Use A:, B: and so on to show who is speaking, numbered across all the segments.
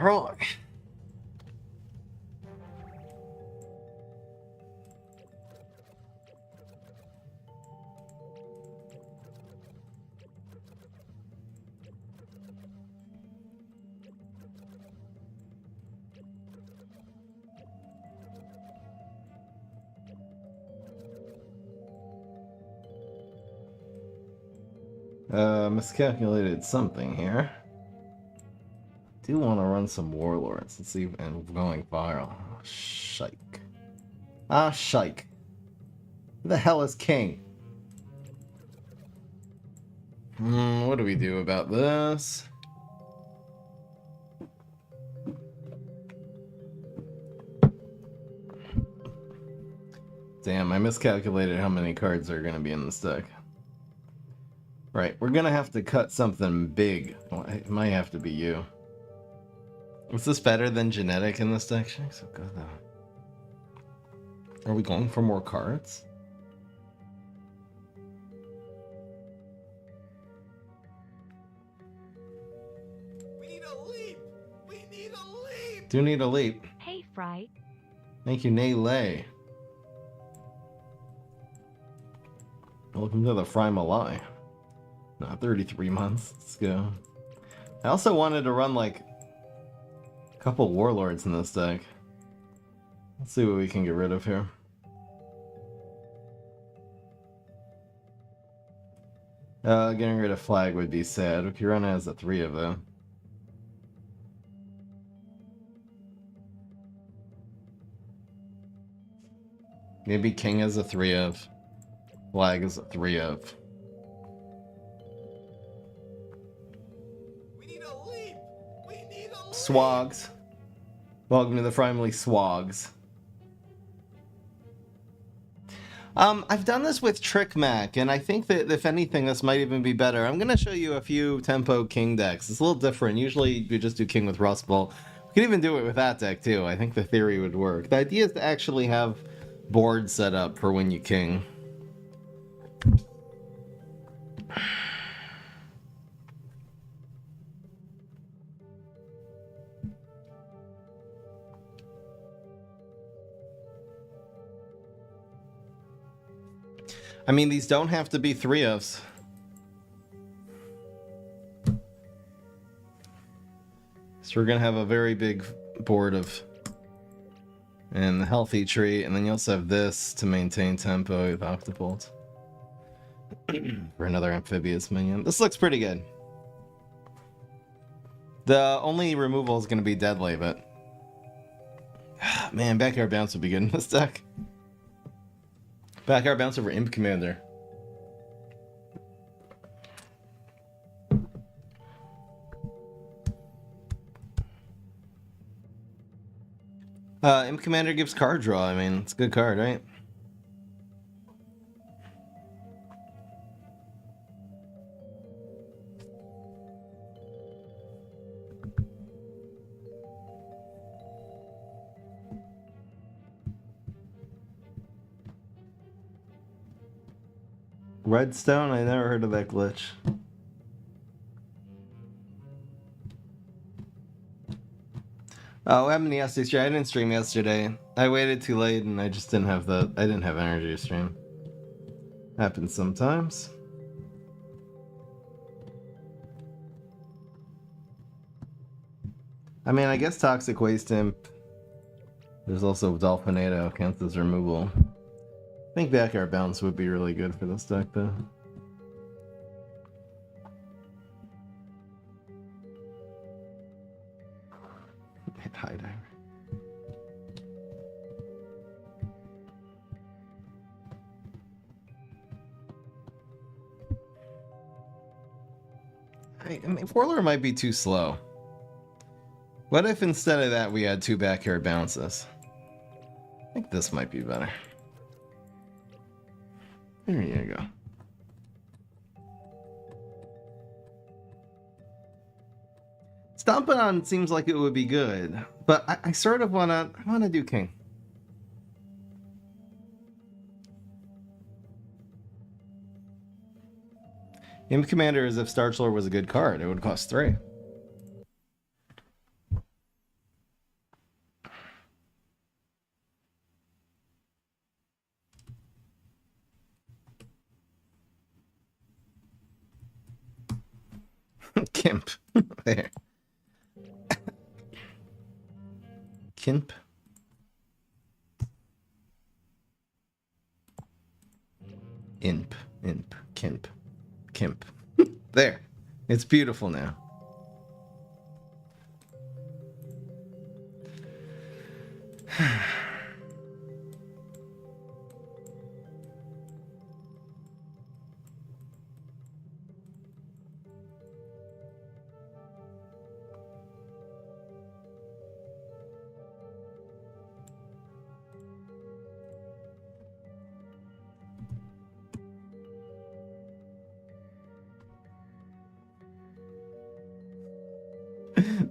A: Right. Miscalculated something here. Do want to run some warlords. Let's see, and going viral. Oh, shike. Ah, shike. Who the hell is king? What do we do about this? Damn, I miscalculated how many cards are going to be in this deck. Right, we're going to have to cut something big. Well, it might have to be you. Is this better than genetic in this deck? So good though. Are we going for more cards?
B: We need a leap! We need a leap!
A: Do need a leap.
C: Hey, Fry.
A: Thank you, Naylay. Welcome to the Fry Malai. Not 33 months. Let's go. I also wanted to run like a couple warlords in this deck. Let's see what we can get rid of here. Getting rid of flag would be sad. We could run it as a 3 of them. Maybe king as a 3 of. Flag as a 3 of.
B: We need a leap! We need a leap!
A: Swags. Welcome to the Primally Swags. I've done this with Trick Mac, and I think that if anything, this might even be better. I'm going to show you a few tempo king decks. It's a little different. Usually, we just do king with Rust Bowl. We can even do it with that deck, too. I think the theory would work. The idea is to actually have boards set up for when you king. I mean, these don't have to be 3-ofs. So we're going to have a very big board of... and the healthy tree, and then you also have this to maintain tempo with Octobolt. For another amphibious minion. This looks pretty good. The only removal is going to be Deadly, but... man, Backyard Bounce would be good in this deck. Backyard Bounce over Imp Commander. Imp Commander gives card draw. I mean, it's a good card, right? Redstone? I never heard of that glitch. Oh, what happened yesterday? Stream? I didn't stream yesterday. I waited too late and I just didn't have I didn't have energy to stream. Happens sometimes. I mean, I guess Toxic Waste Imp. There's also Dolphinado counts as removal. I think Backyard Bounce would be really good for this deck, though. High Diver. I mean, Warlord might be too slow. What if instead of that we had 2 Backyard Bounces? I think this might be better. There you go. Stomping on seems like it would be good, but I sort of wanna do king. Imp Commander is if Starchlord was a good card, it would cost 3. Kimp. There. Kimp. Imp. Imp. Kimp. Kimp. There. It's beautiful now.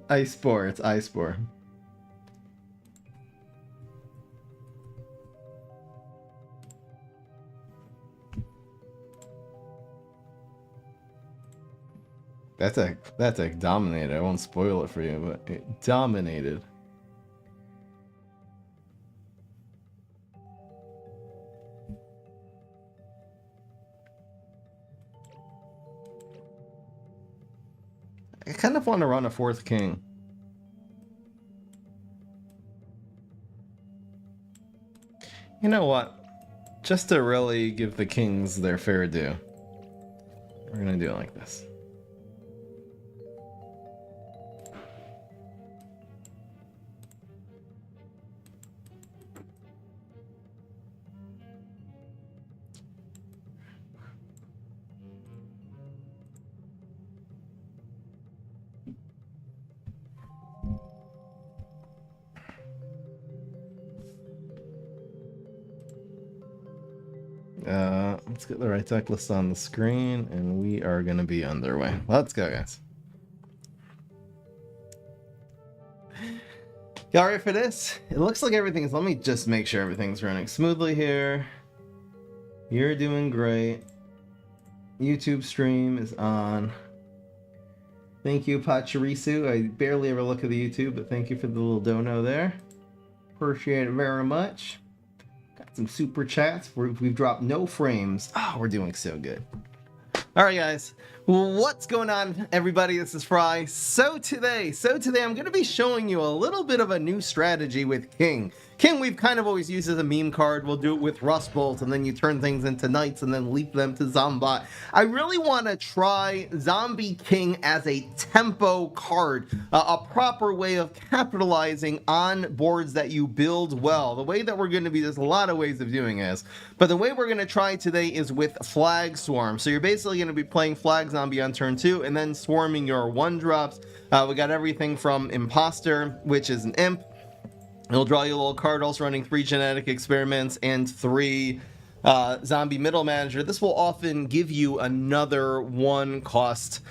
A: Ice Spore. It's Ice Spore. That's a dominated. I won't spoil it for you, but it dominated. I kind of want to run a fourth king. You know what? Just to really give the kings their fair due, we're gonna do it like this. Let's get the right deck list on the screen, and we are going to be underway. Let's go, guys. Y'all ready for this? It looks like everything's... Let me just make sure everything's running smoothly here. You're doing great. YouTube stream is on. Thank you, Pachirisu. I barely ever look at the YouTube, but thank you for the little dono there. Appreciate it very much. Some super chats. We've dropped no frames. Oh, we're doing so good. All right, guys. What's going on, everybody? This is Fry. So today I'm going to be showing you a little bit of a new strategy with King. King we've kind of always used as a meme card. We'll do it with Rust Bolt, and then you turn things into Knights and then leap them to Zombot. I really want to try Zombie King as a tempo card, a proper way of capitalizing on boards that you build well. The way that we're going to be, there's a lot of ways of doing this, but the way we're going to try today is with Flag Swarm. So you're basically going to be playing Flag Zombie on turn 2 and then swarming your 1-drops. We got everything from Imposter, which is an imp. It'll draw you a little card, also running 3 genetic experiments and 3 zombie middle manager. This will often give you another 1-cost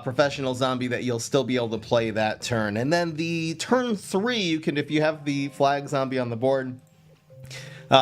A: professional zombie that you'll still be able to play that turn. And then the turn 3, you can, if you have the flag zombie on the board,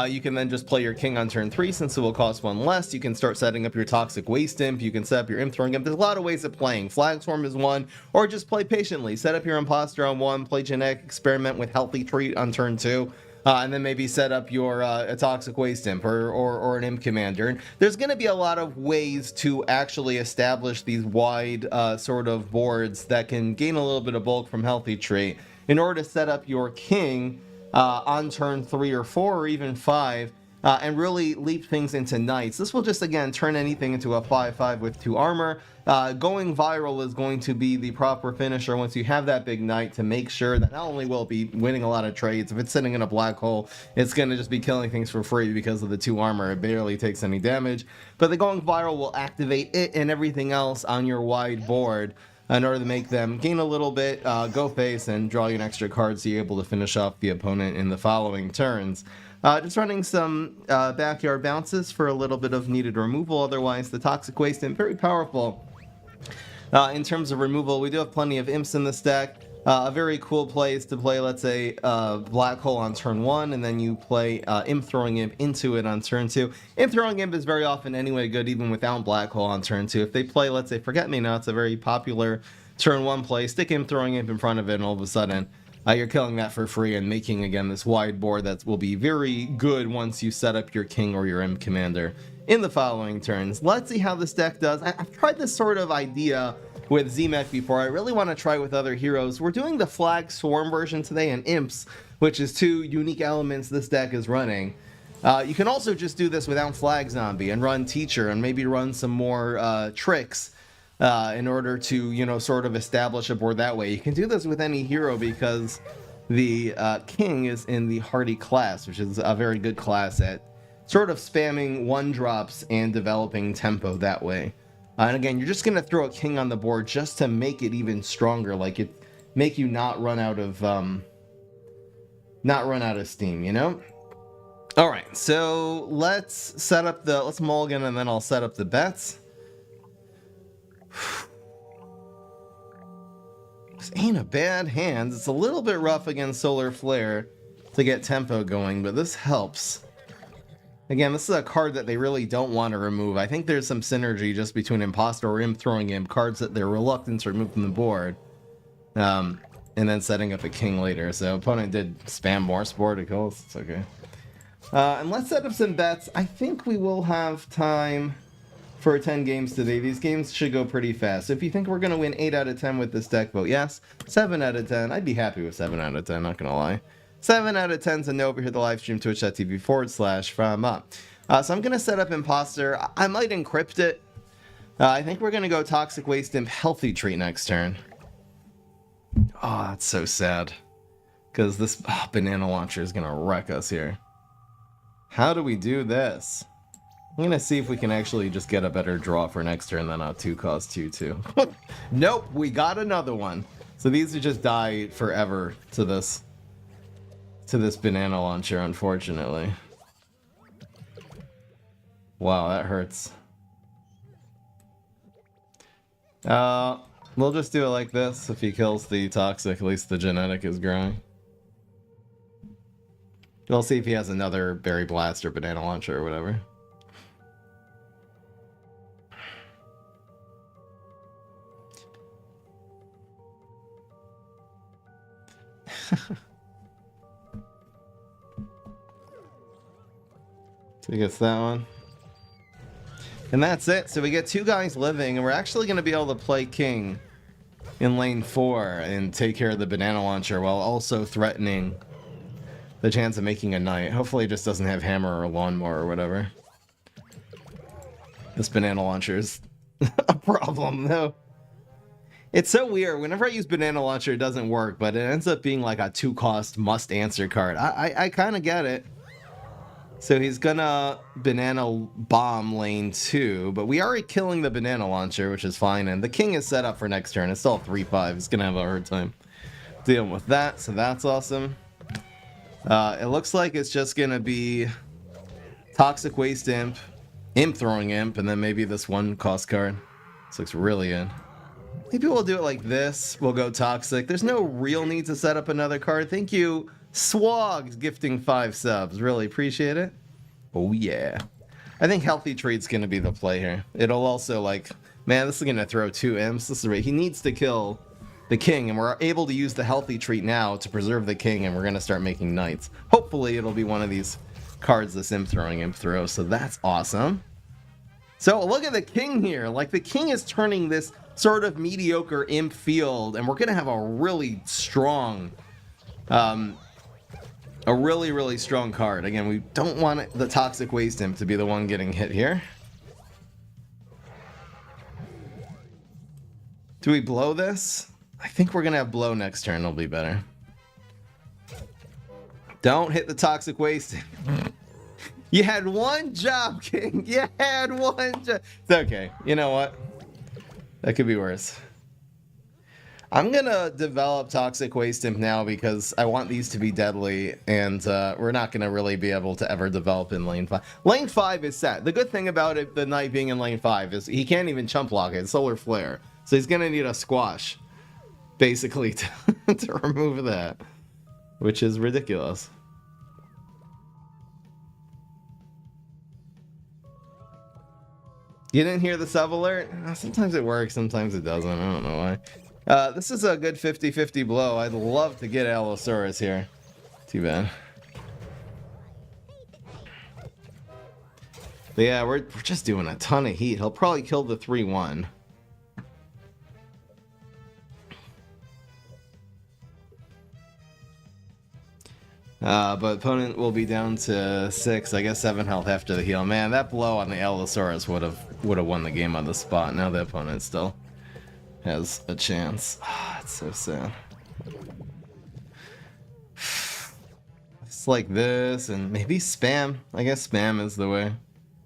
A: you can then just play your king on turn 3 since it will cost 1 less. You can start setting up your toxic waste imp. You can set up your imp throwing imp. There's a lot of ways of playing. Flag swarm is one, or just play patiently. Set up your imposter on 1, play genetic experiment with healthy treat on turn 2. And then maybe set up your a toxic waste imp or an imp commander. And there's going to be a lot of ways to actually establish these wide sort of boards that can gain a little bit of bulk from healthy trait in order to set up your king on turn 3 or 4 or even 5 and really leap things into Knights. This will just, again, turn anything into a 5/5 with 2 armor. Going viral is going to be the proper finisher once you have that big Knight to make sure that not only will it be winning a lot of trades, if it's sitting in a black hole, it's going to just be killing things for free because of the 2 armor. It barely takes any damage. But the going viral will activate it and everything else on your wide board in order to make them gain a little bit, go face, and draw you an extra card so you're able to finish off the opponent in the following turns. Just running some backyard bounces for a little bit of needed removal. Otherwise, the Toxic Waste Imp, very powerful. In terms of removal, we do have plenty of imps in this deck. A very cool play is to play, let's say, Black Hole on turn 1, and then you play Imp Throwing Imp into it on turn 2. Imp Throwing Imp is very often anyway good even without Black Hole on turn 2. If they play, let's say, Forget Me Not, it's a very popular turn 1 play. Stick Imp Throwing Imp in front of it, and all of a sudden, you're killing that for free and making, again, this wide board that will be very good once you set up your king or your imp commander in the following turns. Let's see how this deck does. I've tried this sort of idea with Z-Mech before. I really want to try with other heroes. We're doing the Flag Swarm version today and Imps, which is 2 unique elements this deck is running. You can also just do this without Flag Zombie and run Teacher and maybe run some more tricks in order to, you know, sort of establish a board that way. You can do this with any hero because the King is in the Hardy class, which is a very good class at sort of spamming 1-drops and developing tempo that way. And again, you're just going to throw a King on the board just to make it even stronger, like it make you not run out of steam, you know? All right, so let's mulligan and then I'll set up the bets. This ain't a bad hand. It's a little bit rough against Solar Flare to get tempo going, but this helps. Again, this is a card that they really don't want to remove. I think there's some synergy just between Imposter or Imp throwing in cards that they're reluctant to remove from the board. And then setting up a King later. So opponent did spam more Sporticles. It's okay. And let's set up some bets. I think we will have time for 10 games today. These games should go pretty fast. So if you think we're going to win 8 out of 10 with this deck, vote yes. 7 out of 10. I'd be happy with 7 out of 10, not going to lie. 7 out of 10's a no over here at the live stream, twitch.tv/from up. So I'm going to set up Imposter. I might encrypt it. I think we're going to go Toxic Waste Imp Healthy Treat next turn. Oh, that's so sad. Because this banana launcher is going to wreck us here. How do we do this? I'm going to see if we can actually just get a better draw for next turn than a 2-cost 2/2. Nope, we got another one. So these would just die forever to this banana launcher, unfortunately. Wow, that hurts. We'll just do it like this. If he kills the toxic, at least the genetic is growing. We'll see if he has another Berry Blast or banana launcher or whatever. So he gets that one. And that's it. So we get 2 guys living, and we're actually going to be able to play King in lane 4 and take care of the banana launcher while also threatening the chance of making a knight. Hopefully it just doesn't have hammer or lawnmower or whatever. This banana launcher is a problem, though. It's so weird. Whenever I use banana launcher, it doesn't work, but it ends up being like a 2-cost must-answer card. I kind of get it. So he's gonna banana bomb lane 2, but we are killing the banana launcher, which is fine, and the King is set up for next turn. It's still 3-5. He's gonna have a hard time dealing with that, so that's awesome. It looks like it's just gonna be Toxic Waste Imp, Imp throwing Imp, and then maybe this 1-cost card. This looks really good. Maybe we'll do it like this. We'll go Toxic. There's no real need to set up another card. Thank you, Swogs, gifting 5 subs. Really appreciate it. Oh, yeah. I think Healthy Treat's going to be the play here. It'll also, like, man, this is going to throw 2 imps. This is right. He needs to kill the King, and we're able to use the Healthy Treat now to preserve the King, and we're going to start making knights. Hopefully, it'll be one of these cards this imp throwing imp throws, so that's awesome. So look at the King here. Like, the King is turning this sort of mediocre imp field, and we're going to have a really strong, really strong card. Again, we don't want the Toxic Waste Imp to be the one getting hit here. Do we blow this? I think we're going to have blow next turn. It'll be better. Don't hit the Toxic Waste Imp. You had one job, King. You had one job. It's okay. You know what? That could be worse. I'm going to develop Toxic Waste Imp now because I want these to be deadly, and we're not going to really be able to ever develop in lane 5. Lane 5 is set. The good thing about it, the knight being in lane 5, is he can't even chump block it. It's Solar Flare. So he's going to need a squash, basically, to remove that, which is ridiculous. You didn't hear the sub alert? Sometimes it works, sometimes it doesn't. I don't know why. This is a good 50-50 blow. I'd love to get Allosaurus here. Too bad. But yeah, we're just doing a ton of heat. He'll probably kill the 3-1. But opponent will be down to 6, I guess 7 health after the heal. Man, that blow on the Allosaurus would have won the game on the spot. Now the opponent still has a chance. It's so sad. It's like this, and maybe spam. I guess spam is the way.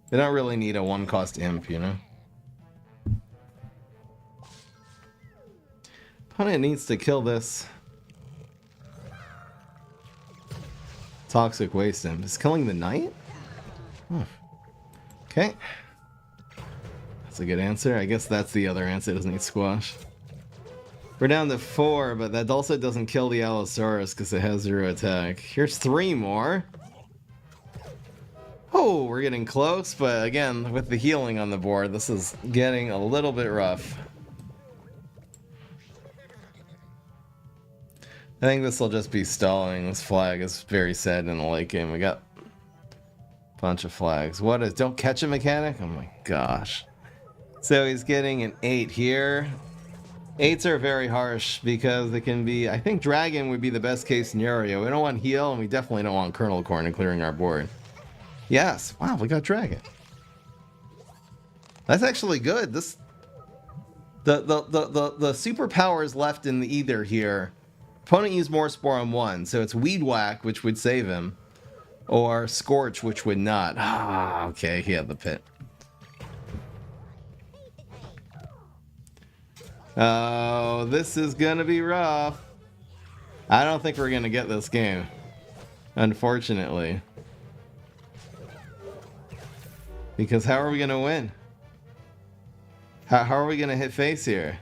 A: They don't really need a 1-cost imp, you know? Opponent needs to kill this toxic waste imp. Is killing the knight? Okay. That's a good answer. I guess that's the other answer. It doesn't need squash. We're down to 4, but that also doesn't kill the Allosaurus because it has 0 attack. Here's 3 more. Oh, we're getting close, but again, with the healing on the board, this is getting a little bit rough. I think this will just be stalling. This flag is very sad in the late game. We got a bunch of flags. What is... Don't catch a mechanic? Oh my gosh. So he's getting an 8 here. 8s are very harsh because it can be... I think Dragon would be the best case scenario. We don't want heal, and we definitely don't want Kernel Corn and clearing our board. Yes. Wow, we got Dragon. That's actually good. This... The superpowers left in the either here... Opponent used more Spore on 1, so it's Weed Whack, which would save him, or Scorch, which would not. Ah, okay, he had the pit. Oh, this is gonna be rough. I don't think we're gonna get this game, unfortunately. Because how are we gonna win? How are we gonna hit face here?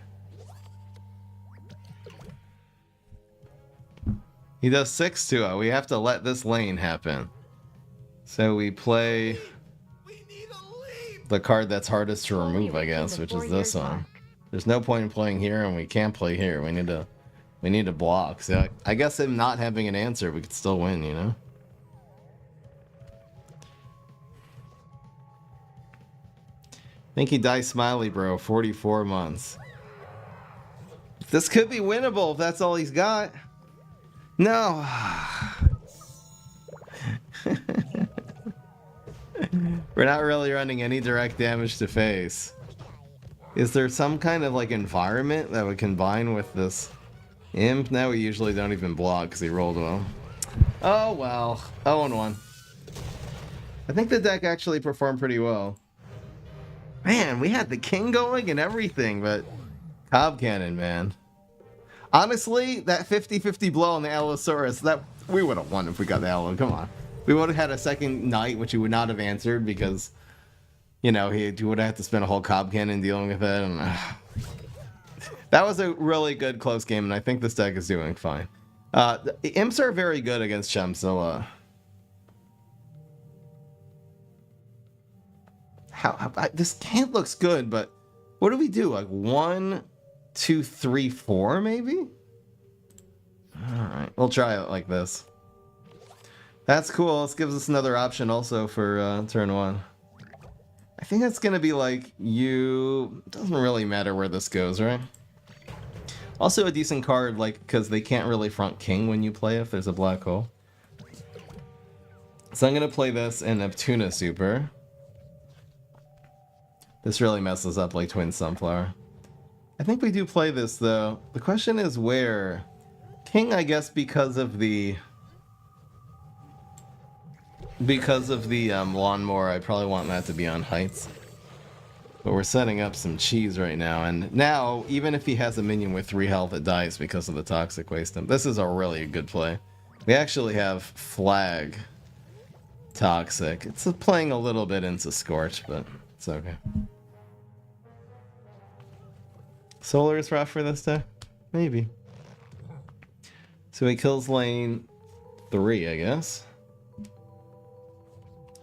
A: He does 6 to it. We have to let this lane happen. So we play the card that's hardest to remove, I guess, which is this one. There's no point in playing here, and we can't play here. We need to block. So I guess him not having an answer, we could still win, you know? I think he dies smiley, bro. 44 months. This could be winnable if that's all he's got. No. We're not really running any direct damage to face. Is there some kind of like environment that would combine with this imp? Now we usually don't even block because he rolled well. Oh well. 0-1. I think the deck actually performed pretty well. Man, we had the king going and everything, but Cob Cannon, man. Honestly, that 50-50 blow on the Allosaurus, that we would have won if we got the Allo. Come on. We would have had a second knight, which he would not have answered because, you know, he would have had to spend a whole Cob Cannon dealing with it. And that was a really good close game, and I think this deck is doing fine. The imps are very good against Chemzilla. This can't looks good, but what do we do? Like 1, 2, 3, 4, maybe? Alright, we'll try it like this. That's cool. This gives us another option also for turn 1. I think that's going to be like you... Doesn't really matter where this goes, right? Also a decent card, like, because they can't really front king when you play if there's a black hole. So I'm going to play this in Neptuna Super. This really messes up like Twin Sunflower. I think we do play this though. The question is where? King, I guess, because of the lawnmower. I probably want that to be on heights. But we're setting up some cheese right now, and now even if he has a minion with 3 health, it dies because of the toxic waste. This is a really good play. We actually have flag toxic. It's playing a little bit into Scorch, but it's okay. Solar is rough for this deck? Maybe. So he kills lane 3, I guess.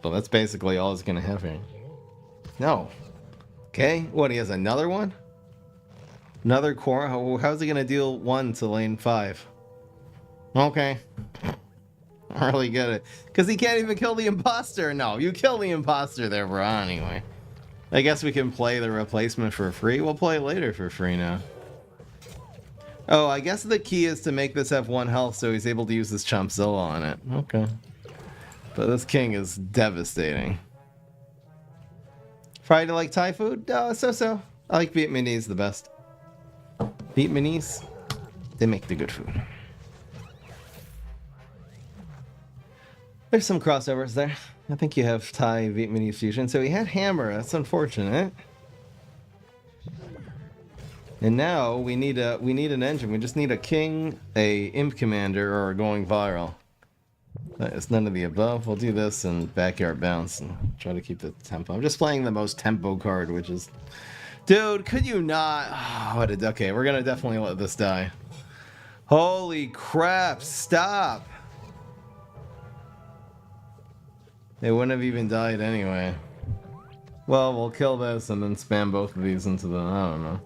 A: Well, that's basically all he's gonna have here. No. Okay, what, he has another one? Another core? How's he gonna deal 1 to lane 5? Okay. I don't really get it. Because he can't even kill the imposter. No, you kill the imposter there, bro. Anyway. I guess we can play the replacement for free. We'll play it later for free now. Oh, I guess the key is to make this have 1 health so he's able to use his Chompzilla on it. Okay. But this king is devastating. Friday like Thai food? So-so. I like Vietnamese the best. Vietnamese, they make the good food. There's some crossovers there. I think you have Thai Vietnamese fusion. So he had hammer. That's unfortunate. And now we need an engine. We just need a king, a imp commander, or going viral. It's none of the above. We'll do this and backyard bounce and try to keep the tempo. I'm just playing the most tempo card, which is, dude. Could you not? Oh, what a, okay, we're gonna definitely let this die. Holy crap! Stop. They wouldn't have even died anyway. Well, we'll kill this and then spam both of these into the... I don't know.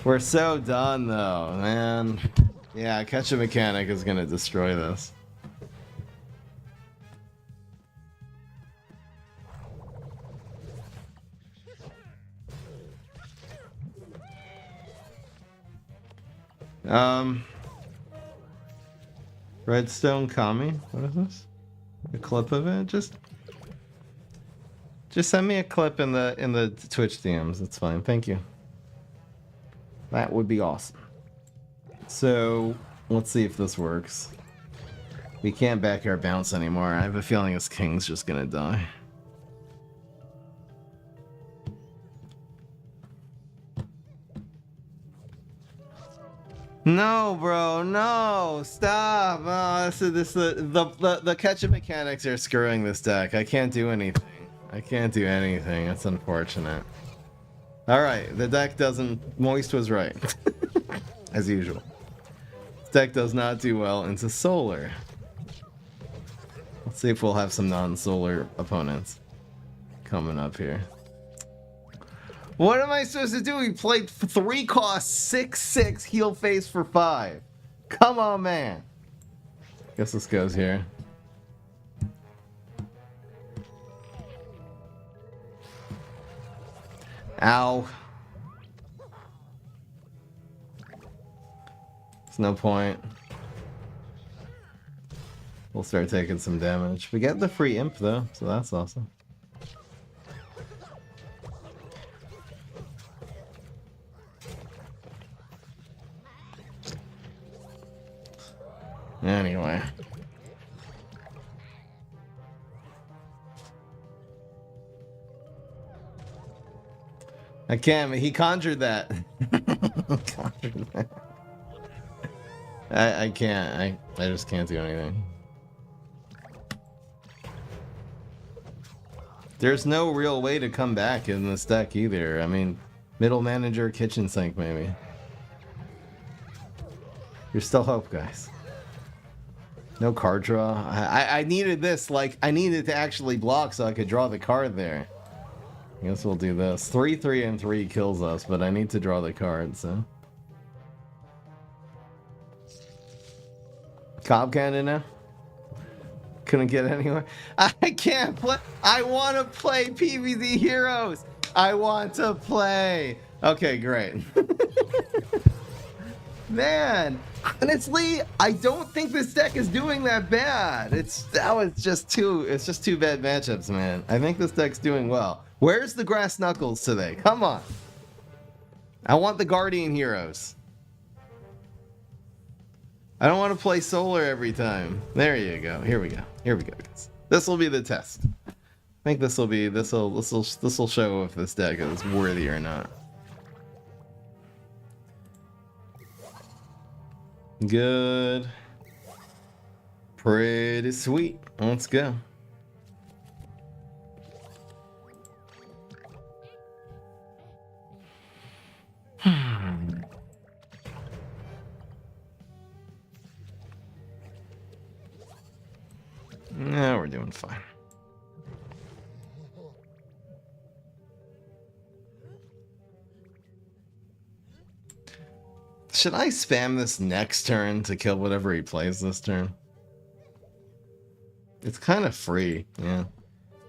A: We're so done, though, man. Yeah, catch a mechanic is gonna destroy this. Redstone Kami? What is this? A clip of it? Just send me a clip in the Twitch DMs. That's fine. Thank you. That would be awesome. So let's see if this works. We can't backyard bounce anymore. I have a feeling this king's just gonna die. No, bro, no, stop. Oh, the catch-up mechanics are screwing this deck. I can't do anything. I can't do anything. It's unfortunate. Alright, the deck doesn't... Moist was right. As usual. This deck does not do well into solar. Let's see if we'll have some non-solar opponents coming up here. What am I supposed to do? He played 3 costs, 6/6, heal face for 5. Come on, man. Guess this goes here. Ow. There's no point. We'll start taking some damage. We get the free imp though, so that's awesome. Anyway. I can't, he conjured that. Conjured that. I can't, I just can't do anything. There's no real way to come back in this deck either. I mean, middle manager, kitchen sink maybe. There's still hope, guys. No card draw. I needed this, like, I needed to actually block so I could draw the card there. I guess we'll do this. 3, 3, and 3 kills us, but I need to draw the card, so. Cobb Cannon now? Couldn't get anywhere. I can't play. I want to play PvZ Heroes. I want to play. Okay, great. Man, honestly, I don't think this deck is doing that bad. It's just too bad matchups, man. I think this deck's doing well. Where's the Grass Knuckles today? Come on. I want the Guardian Heroes. I don't want to play Solar every time. There you go. Here we go. Here we go, guys. This will be the test. I think this will show if this deck is worthy or not. Good. Pretty sweet. Let's go. No, we're doing fine. Should I spam this next turn to kill whatever he plays this turn? It's kind of free, yeah.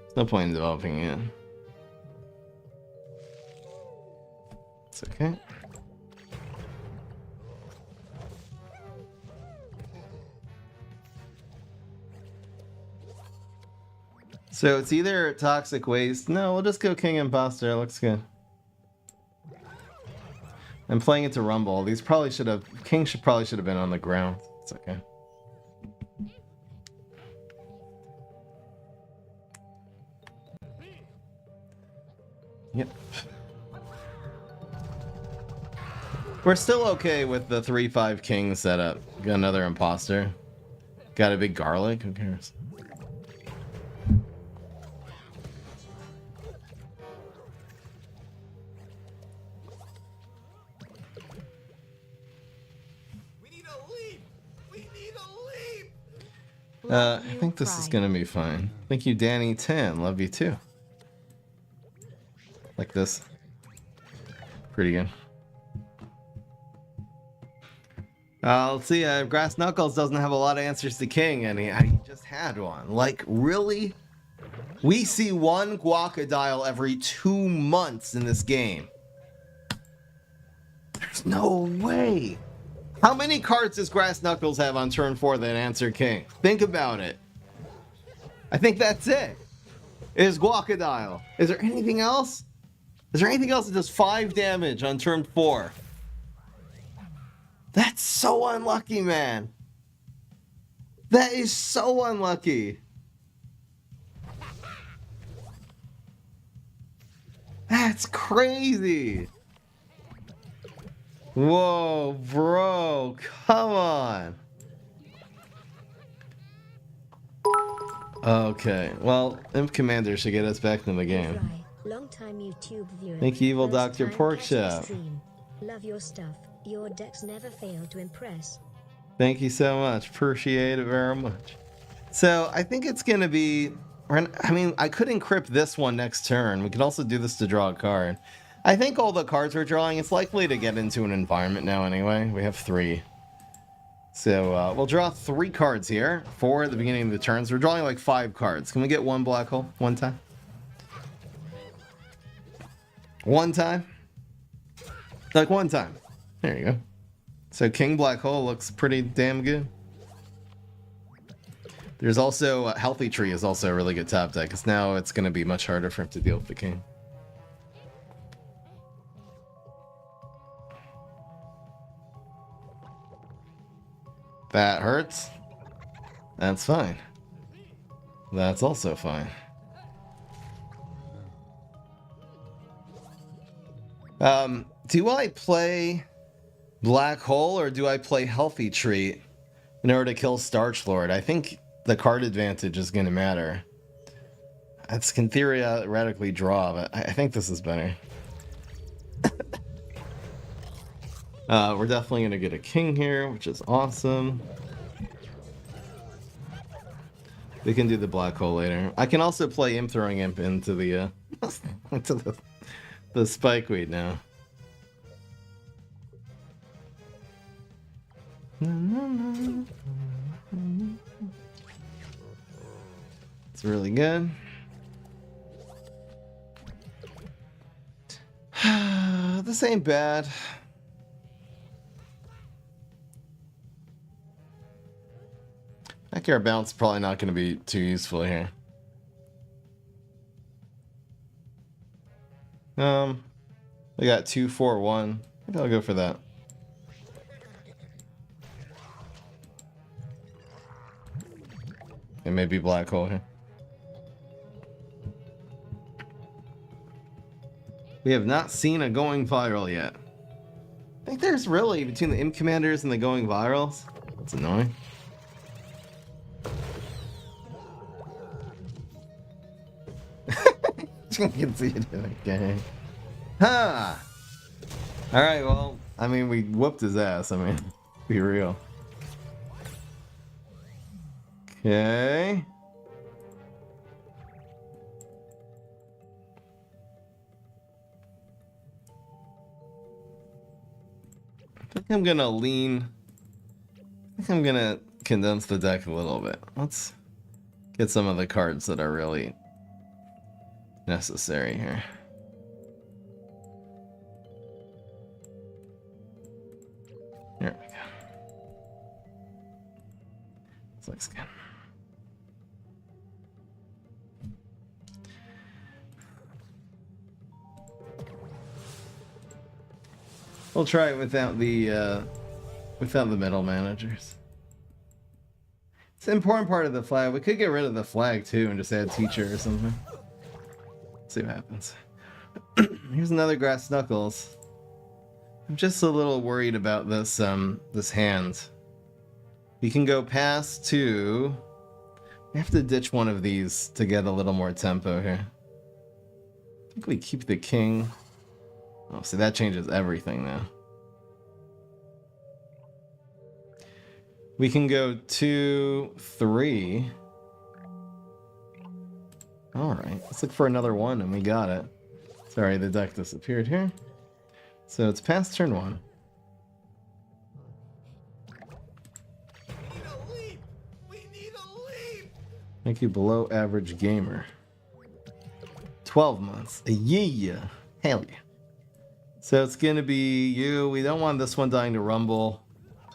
A: There's no point in developing it. It's okay. So it's either Toxic Waste. No, we'll just go King Imposter. Looks good. I'm playing it to Rumble. These probably should have... King probably should have been on the ground. It's okay. Yep. We're still okay with the 3-5 King setup. Got another Imposter. Got a big Garlic. Who cares? I think this is gonna be fine. Thank you, Danny10. Love you too. Like this. Pretty good. Let's see. Grass Knuckles doesn't have a lot of answers to King, and he just had one. Like, really? We see one Guacodile every 2 months in this game. There's no way. How many cards does Grass Knuckles have on turn 4 that answer King? Think about it. I think that's it. It is Guacodile. Is there anything else? Is there anything else that does 5 damage on turn 4? That's so unlucky, man. That is so unlucky. That's crazy. Whoa, bro. Come on. Okay, well, Imp Commander should get us back in the game.
C: Long time YouTube viewer.
A: Thank you, Evil
C: First
A: Dr.
C: time
A: Porkchop.
C: catch the stream. Love your stuff. Your decks never fail to impress.
A: Thank you so much. Appreciate it very much. So I think it's going to be... I mean, I could encrypt this one next turn. We could also do this to draw a card. I think all the cards we're drawing, it's likely to get into an environment now anyway. We have 3. So we'll draw 3 cards here for the beginning of the turns. We're drawing like 5 cards. Can we get 1 black hole? 1 time? 1 time? Like 1 time. There you go. So King Black Hole looks pretty damn good. There's also Healthy Tree is also a really good top deck, because now it's going to be much harder for him to deal with the King. That hurts. That's fine. That's also fine. Do I play Black Hole or do I play Healthy Treat in order to kill Starch Lord? I think the card advantage is going to matter. It can theoretically draw, but I think this is better. We're definitely going to get a King here, which is awesome. We can do the Black Hole later. I can also play Imp Throwing Imp into the into the Spikeweed now. It's really good. This ain't bad. Backyard Bounce is probably not going to be too useful here. We got 2, 4, 1. I think I'll go for that. It may be Black Hole here. We have not seen a going viral yet. I think there's really between the Imp Commanders and the going virals. That's annoying. You can see it in the game. Huh. Alright, well, I mean, we whooped his ass. I mean, be real. Okay. I think I'm gonna lean. I think I'm gonna condense the deck a little bit. Let's get some of the cards that are really necessary here. Here we go. This looks good. We'll try it without the middle managers. It's an important part of the flag. We could get rid of the flag too and just add teacher or something. See what happens. Here's another grass knuckles. I'm just a little worried about this this hand. We can go past two. We have to ditch one of these to get a little more tempo here. I think we keep the king. Oh, see, that changes everything now. We can go 2, 3. Alright, let's look for another one, and we got it. Sorry, the deck disappeared here. So it's past turn 1.
B: We need a leap! We need a leap!
A: Make you below average gamer. 12 months. Yeah. Hell yeah. So it's gonna be you. We don't want this one dying to rumble.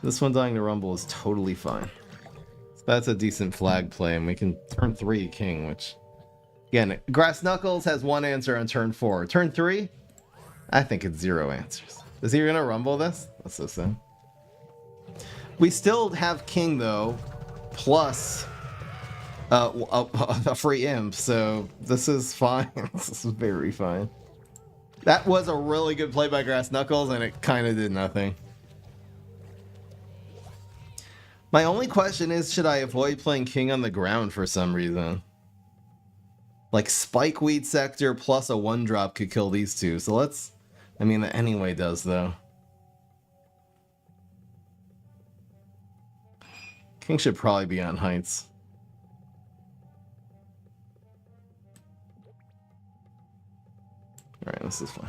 A: This one dying to rumble is totally fine. So that's a decent flag play, and we can turn 3 king, which... Again, Grass Knuckles has 1 answer on turn 4. Turn 3, I think it's 0 answers. Is he gonna rumble this? That's so sad. We still have king though, plus a free imp, so this is fine. This is very fine. That was a really good play by Grass Knuckles, and it kind of did nothing. My only question is, should I avoid playing king on the ground for some reason? Like Spikeweed Sector plus a 1-drop could kill these two. So let's... I mean, that anyway does, though. King should probably be on heights. Alright, this is fine.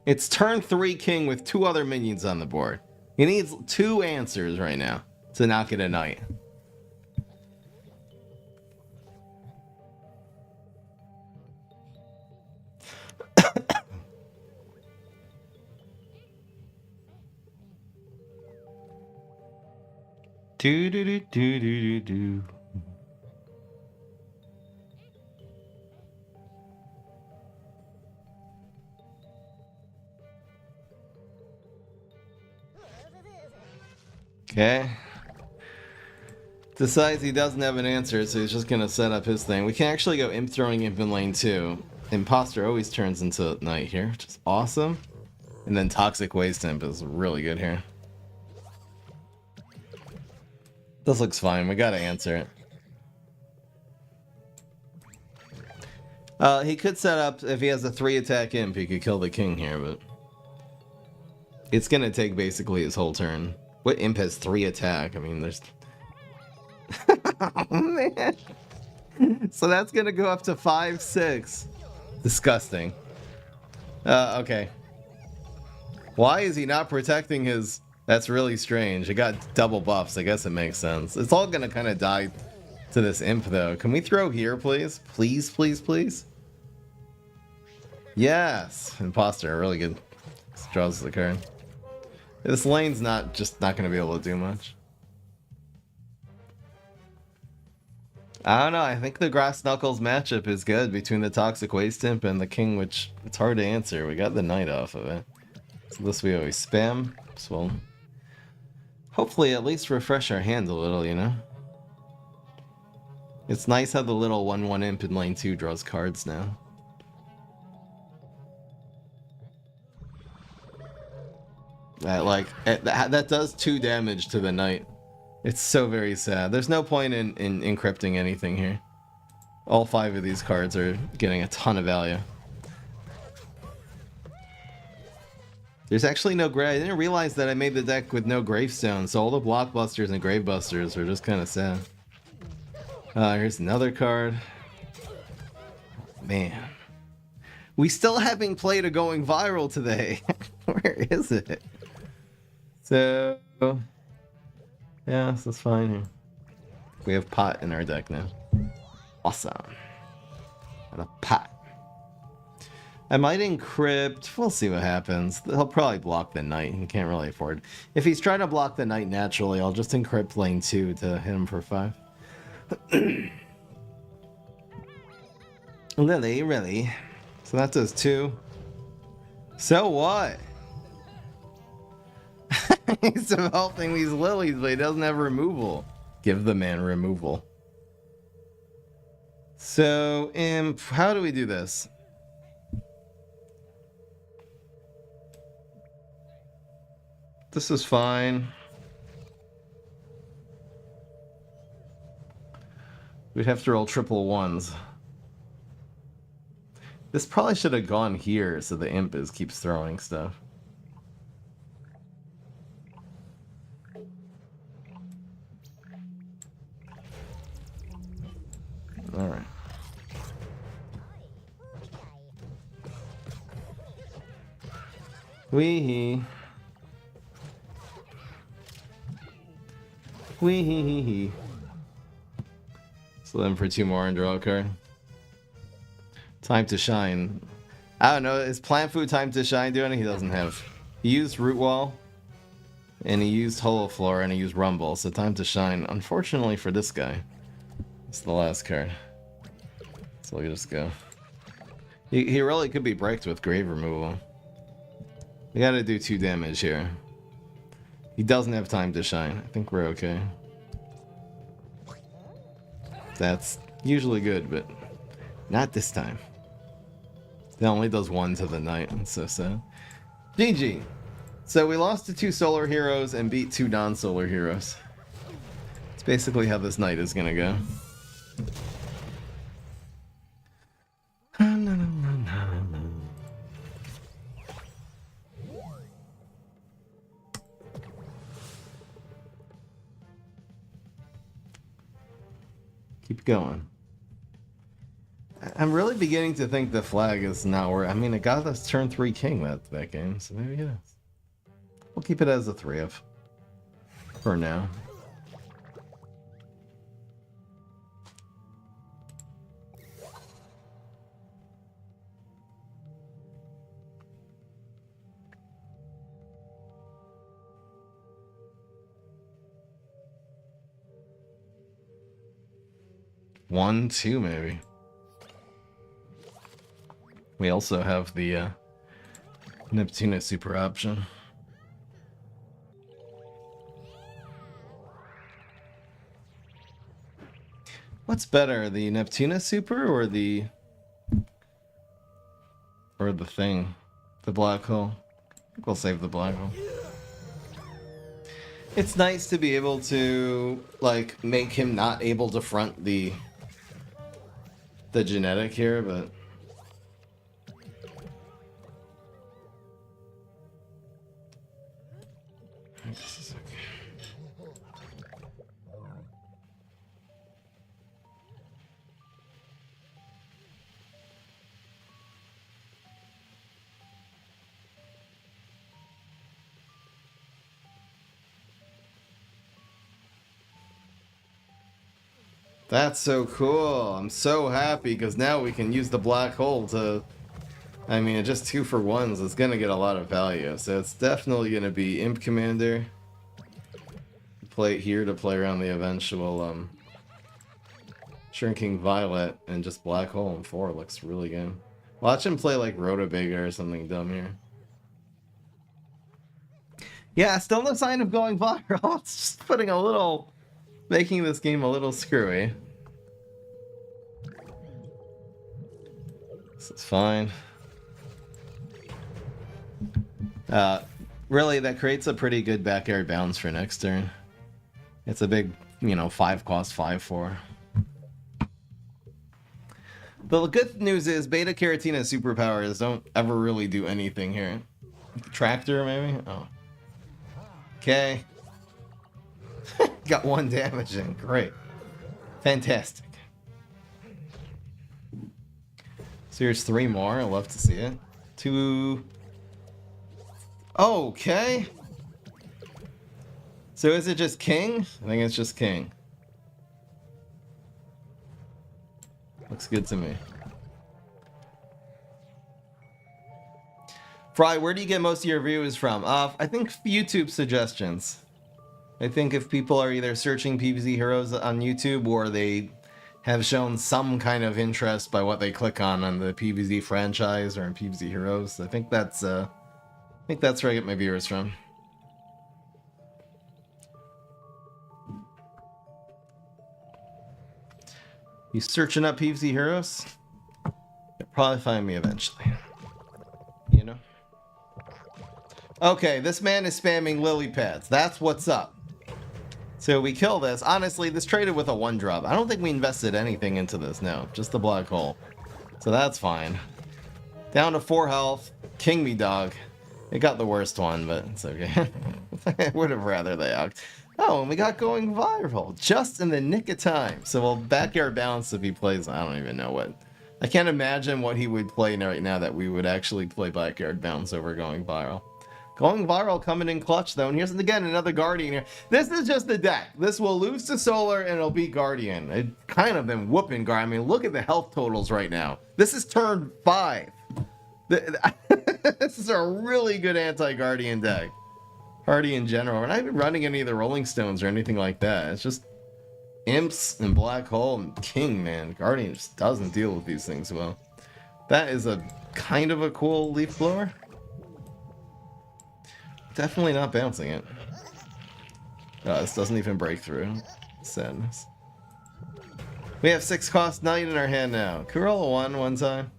A: It's turn 3 king with 2 other minions on the board. He needs 2 answers right now to not get a knight. Do do do do do do do. Okay. Decides he doesn't have an answer, so he's just gonna set up his thing. We can actually go imp throwing imp in lane 2. Imposter always turns into knight here, which is awesome. And then toxic waste imp is really good here. This looks fine. We gotta answer it. He could set up, if he has a 3-attack imp, he could kill the king here, but... It's gonna take basically his whole turn. What imp has 3 attack? I mean, there's... Oh, man. So that's gonna go up to 5, 6. Disgusting. Okay. Why is he not protecting his... That's really strange. It got double buffs. I guess it makes sense. It's all gonna kind of die to this imp, though. Can we throw here, please? Please, please, please? Yes! Imposter, really good. Draws the card. This lane's not gonna be able to do much. I don't know. I think the Grass Knuckles matchup is good between the Toxic Waste Imp and the King, which it's hard to answer. We got the Knight off of it. So this we always spam. So we'll hopefully at least refresh our hand a little, you know? It's nice how the little 1/1 Imp in lane 2 draws cards now. That does 2 damage to the Knight. It's so very sad. There's no point in encrypting anything here. All 5 of these cards are getting a ton of value. There's actually no grave. I didn't realize that I made the deck with no gravestone, so all the blockbusters and gravebusters are just kind of sad. Here's another card. Man. We still haven't played a going viral today. Where is it? So... yeah, this is fine here. We have pot in our deck now. Awesome. Got a pot. I might encrypt. We'll see what happens. He'll probably block the Knight. He can't really afford. If he's trying to block the Knight naturally, I'll just encrypt lane 2 to hit him for 5. Really, really. So that does 2. So what? He's developing these lilies, but he doesn't have removal. Give the man removal. So, Imp, how do we do this? This is fine. We'd have to roll triple ones. This probably should have gone here so the Imp keeps throwing stuff. Alright. Wee-hee. Wee-hee-hee-hee. So then for 2 more and draw a card. Time to shine. I don't know, is plant food time to shine doing it? He doesn't have. He used root wall, and he used hollow floor, and he used rumble. So time to shine. Unfortunately for this guy, it's the last card. So we just go. He really could be bricked with grave removal. We gotta do 2 damage here. He doesn't have time to shine. I think we're okay. That's usually good, but not this time. It only does 1 to the knight. It's so sad. GG. So we lost to 2 solar heroes and beat 2 non-solar heroes. It's basically how this night is gonna go. Keep going. I'm really beginning to think the flag is not where. I mean, it got us turn 3 king that game, so maybe it is. We'll keep it as a 3 of for now. One, 2, maybe. We also have the Neptuna super option. What's better, the Neptuna super or the thing, the black hole? I think we'll save the black hole. It's nice to be able to like make him not able to front the genetic here, but this is okay. That's so cool. I'm so happy because now we can use the black hole to, I mean, it's just 2 for 1s. It's gonna get a lot of value. So it's definitely gonna be Imp Commander. Play here to play around the eventual Shrinking Violet, and just black hole and 4 looks really good. Watch him play like Rhoda-Bigger or something dumb here. Yeah, still no sign of going viral. It's just putting a little, making this game a little screwy. This is fine. Really, that creates a pretty good back air bounce for next turn. It's a big, 5 cost 5/4. The good news is Beta Caratina superpowers don't ever really do anything here. Tractor, maybe? Oh. Okay. Got 1 damage in. Great. Fantastic. So here's 3 more. I'd love to see it. 2. Okay. So is it just king? I think it's just king. Looks good to me. Fry, where do you get most of your views from? I think YouTube suggestions. I think if people are either searching PvZ Heroes on YouTube or they have shown some kind of interest by what they click on the PvZ franchise or in PvZ Heroes. I think that's where I get my viewers from. You searching up PvZ Heroes? You'll probably find me eventually. You know? Okay, this man is spamming lily pads. That's what's up. So we kill this. Honestly, this traded with a 1-drop. I don't think we invested anything into this, no. Just the black hole. So that's fine. Down to 4 health. King me, dog. It got the worst one, but it's okay. I would have rather they out. Oh, and we got going viral. Just in the nick of time. So we'll backyard balance if he plays. I don't even know what. I can't imagine what he would play right now that we would actually play backyard bounce over going viral. Going viral coming in clutch though, and here's again another Guardian here. This is just the deck. This will lose to Solar and it'll beat Guardian. It kind of been whooping Guardian. I mean, look at the health totals right now. This is turn 5. This is a really good anti-Guardian deck. Party in general. We're not even running any of the Rolling Stones or anything like that. It's just Imps and Black Hole and King, man. Guardian just doesn't deal with these things well. That is a kind of a cool leaf blower. Definitely not bouncing it. Oh, this doesn't even break through. Sadness. We have 6 cost Knight in our hand now. Can we roll a 1 time?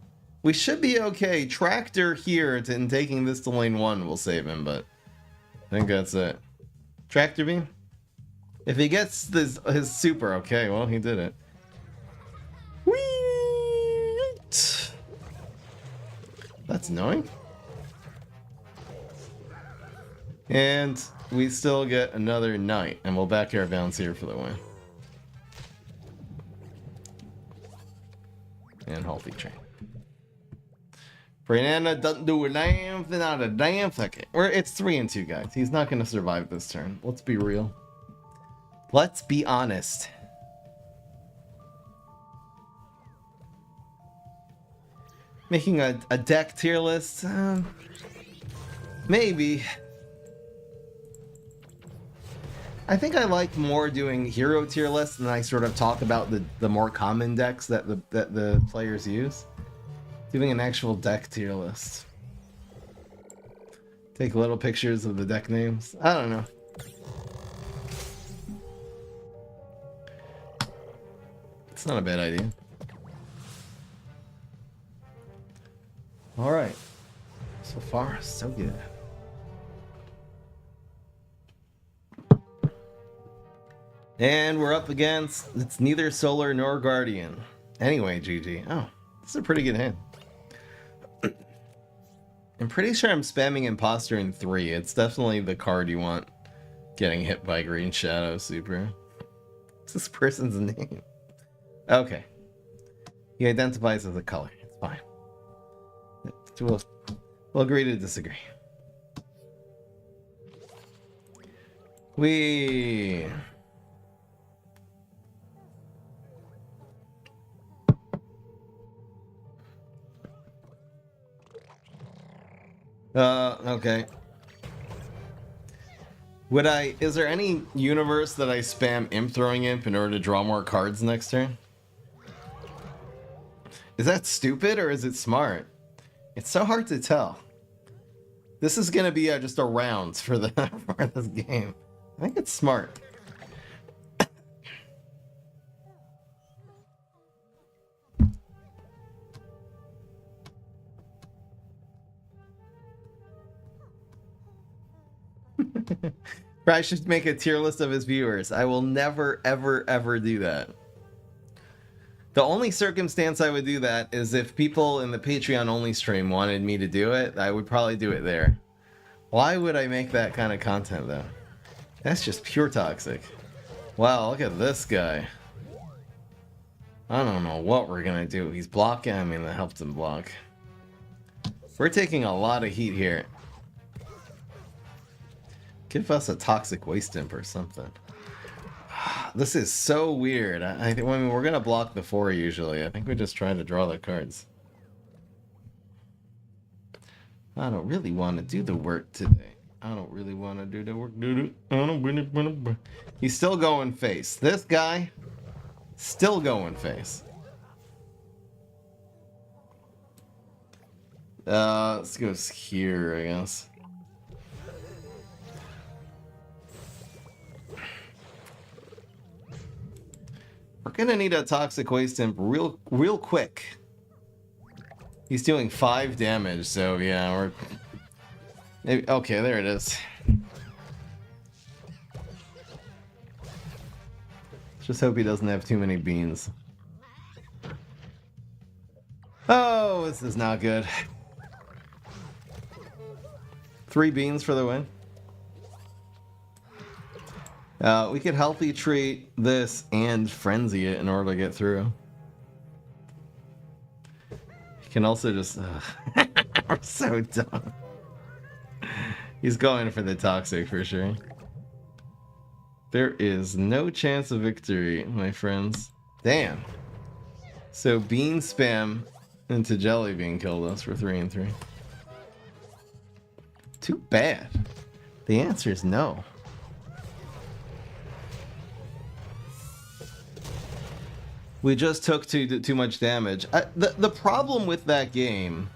A: We should be okay. Tractor here and taking this to lane 1 will save him, but I think that's it. Tractor beam? If he gets his super, okay, well, he did it. Whee! That's annoying. And we still get another Knight, and we'll back air bounce here for the win. And Halty Train. Brainana doesn't do a damn thing, not a damn second. It's 3-2, guys. He's not going to survive this turn. Let's be real. Let's be honest. Making a deck tier list? Maybe. I think I like more doing hero tier lists than I sort of talk about the more common decks that the players use. Doing an actual deck tier list. Take little pictures of the deck names. I don't know. It's not a bad idea. Alright. So far, so good. And we're up against, it's neither Solar nor Guardian. Anyway, GG. Oh, this is a pretty good hand. I'm pretty sure I'm spamming Imposter in 3. It's definitely the card you want getting hit by Green Shadow Super. What's this person's name? Okay. He identifies as a color. It's fine. We'll agree to disagree. Okay. Is there any universe that I spam Imp throwing Imp in order to draw more cards next turn? Is that stupid or is it smart? It's so hard to tell. This is gonna be just a round for this game. I think it's smart. I should make a tier list of his viewers. I will never, ever, ever do that. The only circumstance I would do that is if people in the Patreon only stream wanted me to do it, I would probably do it there. Why would I make that kind of content though? That's just pure toxic. Wow, look at this guy. I don't know what we're gonna do. He's blocking. I mean, that helped him block. We're taking a lot of heat here. Give us a toxic waste imp or something. This is so weird. I think we're gonna block the 4 usually. I think we just try to draw the cards. I don't really want to do the work today. I don't really want to do the work. He's still going face. This guy Still going face. Let's go here, I guess. We're gonna need a toxic waste imp real quick. He's doing 5 damage, so yeah, we're maybe okay, there it is. Just hope he doesn't have too many beans. Oh, this is not good. 3 beans for the win. We could healthy treat this and frenzy it in order to get through. You can also just... we're so dumb. He's going for the toxic for sure. There is no chance of victory, my friends. Damn. So bean spam into jelly bean killed us for 3 and 3. Too bad. The answer is no. We just took too much damage. The problem with that game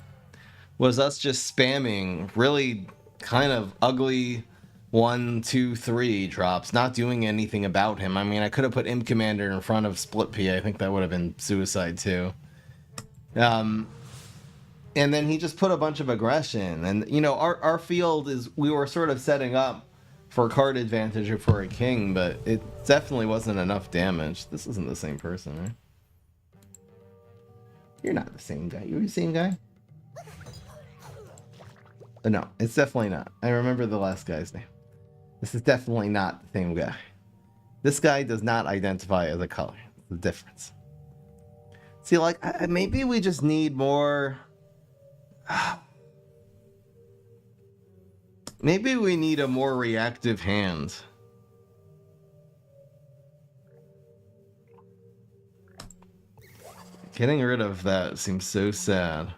A: was us just spamming really kind of ugly 1, 2, 3 drops, not doing anything about him. I mean, I could have put Imp Commander in front of Split P. I think that would have been suicide too. And then he just put a bunch of aggression. And, you know, our field is, we were sort of setting up for card advantage or for a king, but it definitely wasn't enough damage. This isn't the same person, right? You're not the same guy. You're the same guy? No, it's definitely not. I remember the last guy's name. This is definitely not the same guy. This guy does not identify as a color. It's the difference. See, like, maybe we just need more... Maybe we need a more reactive hand. Getting rid of that seems so sad.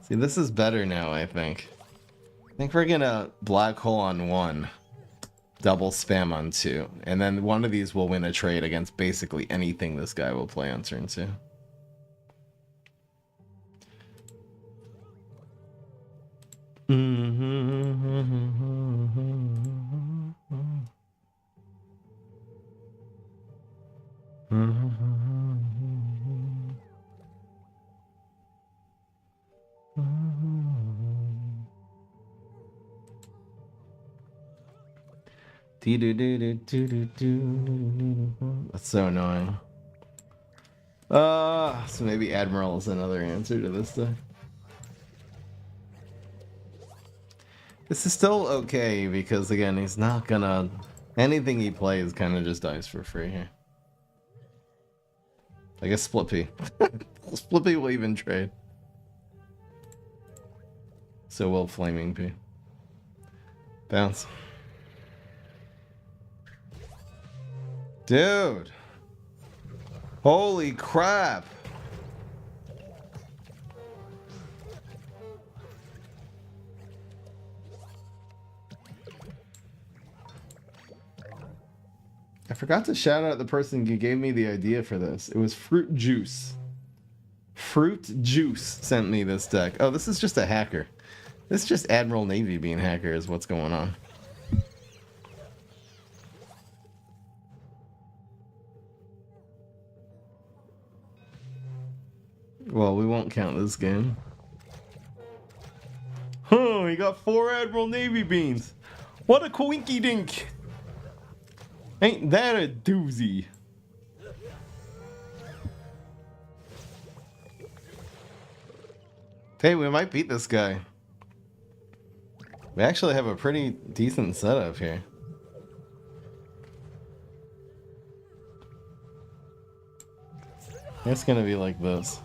A: See, this is better now, I think. I think we're gonna black hole on 1, double spam on 2, and then one of these will win a trade against basically anything this guy will play on turn 2. That's so annoying. So maybe Admiral is another answer to this thing. This is still okay because, again, he's not gonna... Anything he plays kind of just dies for free here. I guess Split P. Split P will even trade. So will Flaming P. Bounce. Dude. Holy crap. I forgot to shout out the person who gave me the idea for this. It was Fruit Juice. Fruit Juice sent me this deck. Oh, this is just a hacker. This is just Admiral Navy being hacker is what's going on. Well, we won't count this game. Oh, he got 4 Admiral Navy beans. What a coinky dink. Ain't that a doozy? Hey, we might beat this guy. We actually have a pretty decent setup here. It's gonna be like this.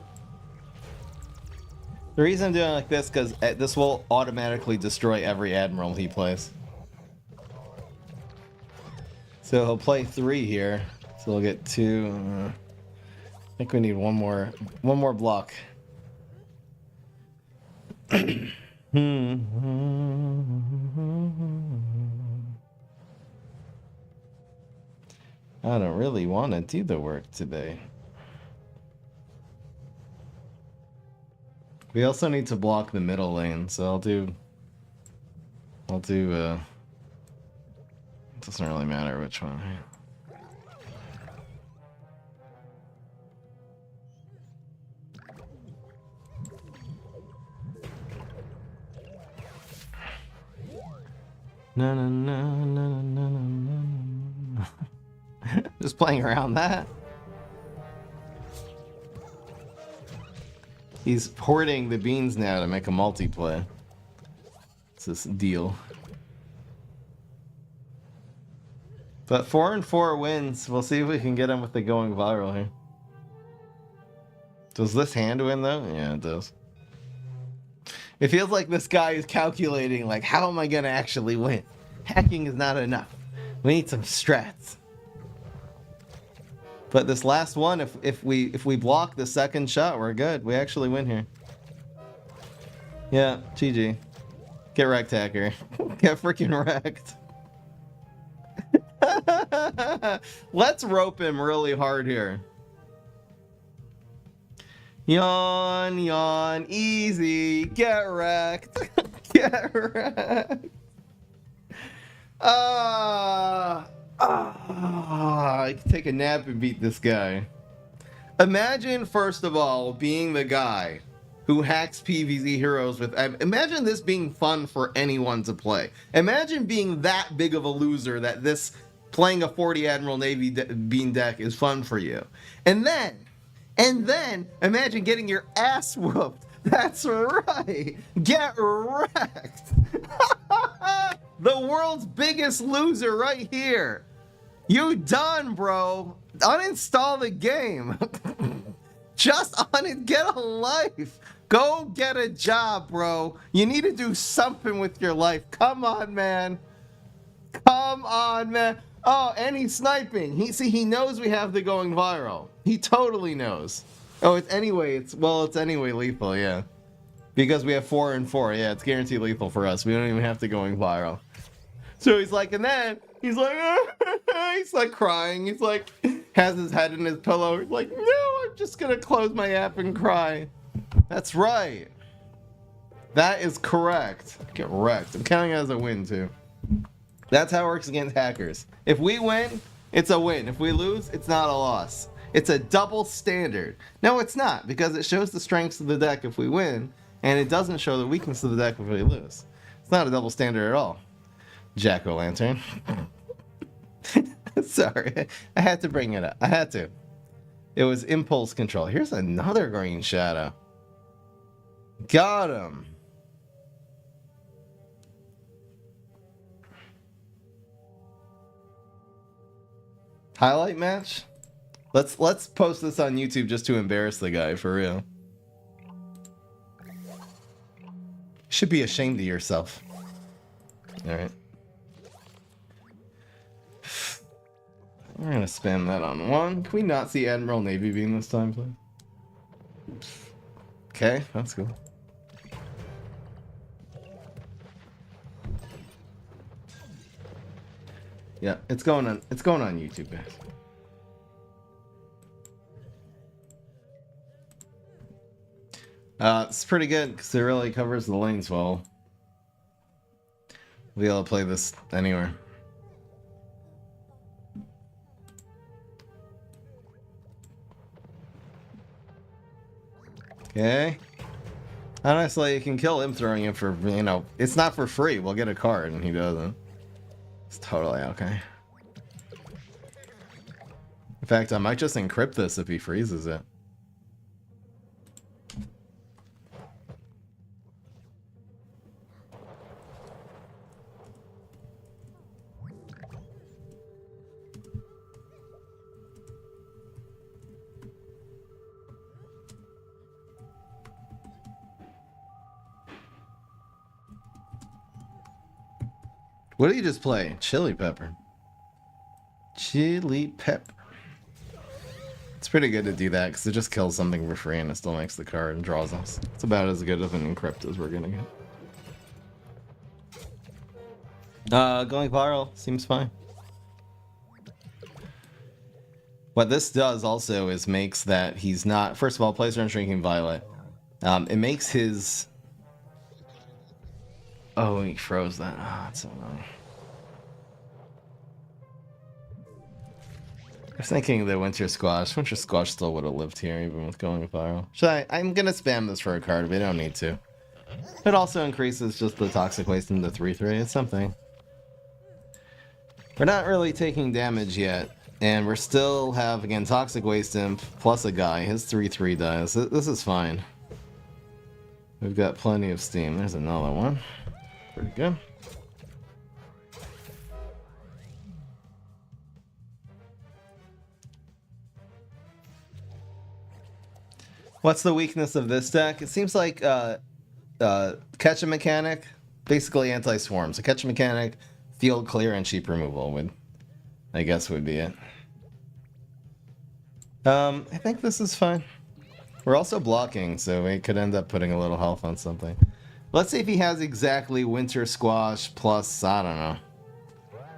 A: The reason I'm doing it like this because this will automatically destroy every Admiral he plays. So he'll play 3 here. So we'll get 2. I think we need one more block. I don't really want to do the work today. We also need to block the middle lane, so I'll do it doesn't really matter which one. No, no, no, no, no, no, no. Just playing around that. He's hoarding the beans now to make a multiplay. It's this deal. But 4 and 4 wins. We'll see if we can get him with the going viral here. Does this hand win though? Yeah, it does. It feels like this guy is calculating, like, how am I gonna actually win? Hacking is not enough. We need some strats. But this last one, if we block the second shot, we're good. We actually win here. Yeah, GG. Get wrecked, hacker. Get freaking wrecked. Let's rope him really hard here. Yawn, yawn, easy. Get wrecked. Get wrecked. I can take a nap and beat this guy. Imagine, first of all, being the guy who hacks PvZ Heroes with... Imagine this being fun for anyone to play. Imagine being that big of a loser that this playing a 40 Admiral Navy bean deck is fun for you. And then, imagine getting your ass whooped. That's right. Get wrecked. The world's biggest loser right here. You done, bro. Uninstall the game. Just on it. Get a life. Go get a job, bro. You need to do something with your life. Come on, man. Come on, man. Oh, and he's sniping. He knows we have the going viral. He totally knows. Oh, it's anyway lethal, yeah. Because we have 4 and 4. Yeah, it's guaranteed lethal for us. We don't even have to going viral. So he's like, and then he's like, he's like crying. He's like, has his head in his pillow. He's like, no, I'm just gonna close my app and cry. That's right. That is correct. Get wrecked. I'm counting it as a win too. That's how it works against hackers. If we win, it's a win. If we lose, it's not a loss. It's a double standard. No, it's not, because it shows the strengths of the deck if we win, and it doesn't show the weakness of the deck if we lose. It's not a double standard at all. Jack-o'-lantern. Sorry, I had to bring it up. I had to. It was impulse control. Here's another green shadow. Got him. Highlight match? Let's post this on YouTube just to embarrass the guy, for real. Should be ashamed of yourself. Alright. We're gonna spam that on 1. Can we not see Admiral Navy beam this time, please? Okay, that's cool. Yeah, it's going on YouTube, guys. It's pretty good because it really covers the lanes well. We'll be able to play this anywhere. Okay. Honestly, you can kill him throwing it for, you know, it's not for free. We'll get a card and he doesn't. It's totally okay. In fact, I might just encrypt this if he freezes it. What did you just play? Chili pepper. Chili pepper. It's pretty good to do that because it just kills something for free and it still makes the card and draws us. It's about as good of an encrypt as we're gonna get. Going viral seems fine. What this does also is makes that he's not... First of all, plays around Shrinking Violet. It makes his... Oh, he froze that. Oh, that's so annoying. I was thinking the Winter Squash. Winter Squash still would have lived here, even with going viral. I'm gonna spam this for a card, but I don't need to. It also increases just the Toxic Waste into 3/3. It's something. We're not really taking damage yet, and we're still have, again, Toxic Waste Imp plus a guy. His 3/3 dies. This is fine. We've got plenty of steam. There's another one. Pretty good. What's the weakness of this deck? It seems like catch a mechanic, basically anti-swarm. So catch a mechanic, field clear, and cheap removal would, I guess, would be it. I think this is fine. We're also blocking, so we could end up putting a little health on something. Let's see if he has exactly Winter Squash plus, I don't know.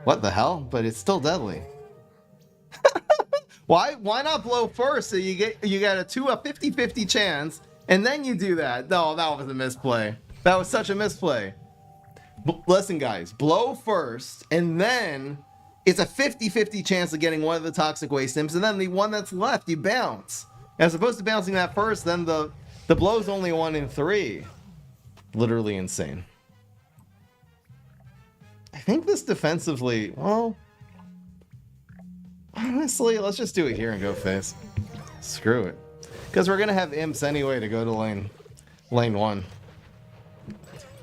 A: What the hell? But it's still deadly. Why not blow first so you get a 50-50 chance, and then you do that? No, that was a misplay. That was such a misplay. Listen, guys, blow first, and then it's a 50-50 chance of getting one of the Toxic Waste Imps, and then the one that's left, you bounce. As opposed to bouncing that first, then the blow's only 1 in 3. Literally insane. I think this defensively, well... Honestly, let's just do it here and go face. Screw it. Because we're going to have imps anyway to go to lane 1.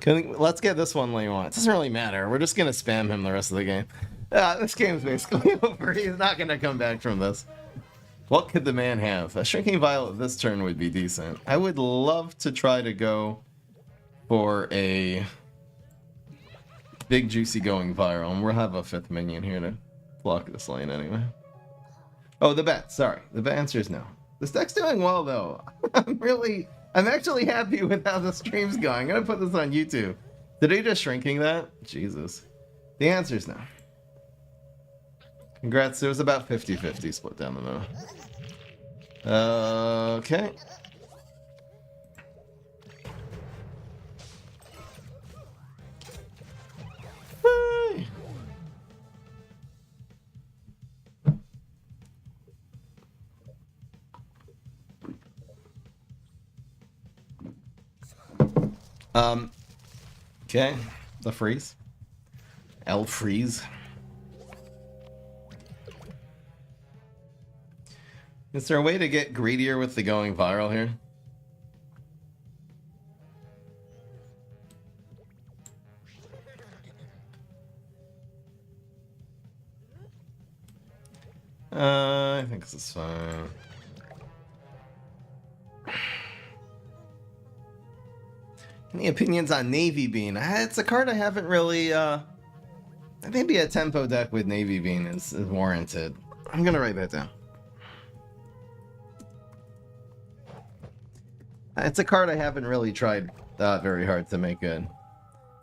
A: Let's get this one lane 1. It doesn't really matter. We're just going to spam him the rest of the game. This game's basically over. He's not going to come back from this. What could the man have? A Shrinking Violet this turn would be decent. I would love to try to go for a big juicy going viral. And we'll have a 5th minion here to block this lane anyway. Oh, the bet. Sorry. The answer is no. This deck's doing well, though. I'm actually happy with how the stream's going. I'm going to put this on YouTube. Did he just shrinking that? Jesus. The answer is no. Congrats. It was about 50-50 split down the middle. Okay. Hey. Okay, the freeze. L freeze. Is there a way to get greedier with the going viral here? I think this is fine. Any opinions on Navy Bean? It's a card I haven't really, maybe a tempo deck with Navy Bean is warranted. I'm gonna write that down. It's a card I haven't really tried very hard to make good.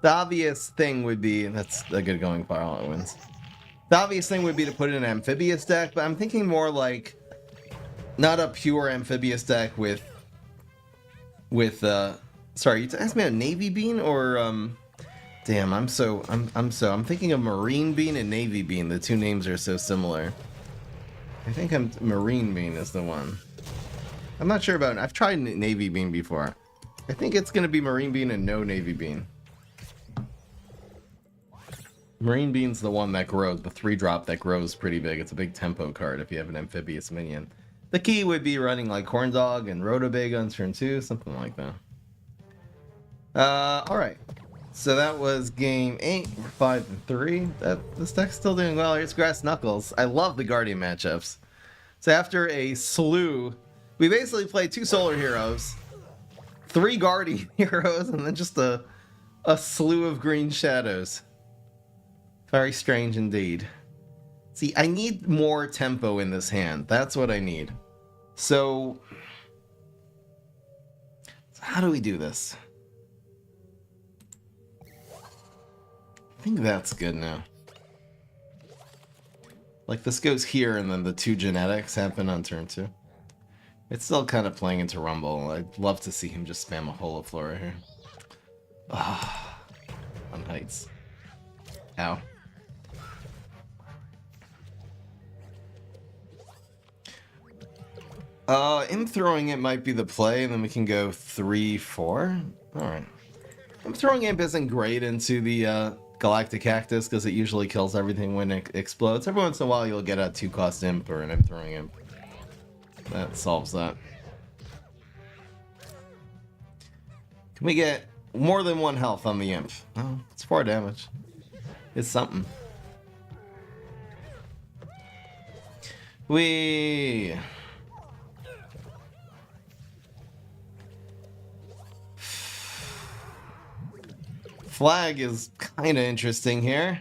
A: The obvious thing would be, that's a good going viral, it wins. The obvious thing would be to put in an amphibious deck, but I'm thinking more like, not a pure amphibious deck with sorry, you asked me a Navy Bean or damn, I'm thinking of Marine Bean and Navy Bean. The two names are so similar. I think Marine Bean is the one. I'm not sure about it. I've tried Navy Bean before. I think it's gonna be Marine Bean and no Navy Bean. Marine Bean's the one that grows, the 3-drop that grows pretty big. It's a big tempo card if you have an amphibious minion. The key would be running like Corn Dog and Rotobega on turn 2, something like that. Alright. So that was game 8. We're 5-3. This deck's still doing well. Here's Grass Knuckles. I love the Guardian matchups. So after a slew, we basically played 2 Solar Heroes, 3 Guardian Heroes, and then just a slew of Green Shadows. Very strange indeed. See, I need more tempo in this hand. That's what I need. So how do we do this? I think that's good now. Like this goes here and then the 2 genetics happen on turn 2. It's still kind of playing into Rumble. I'd love to see him just spam a Holoflora here. Ah, on heights. Ow. Imp throwing it might be the play, and then we can go 3-4. Alright. Imp throwing imp isn't great into the Galactic Cactus because it usually kills everything when it explodes. Every once in a while you'll get a 2-cost imp or an imp throwing imp. That solves that. Can we get more than 1 health on the imp? Oh, it's 4 damage. It's something. We Flag is kind of interesting here.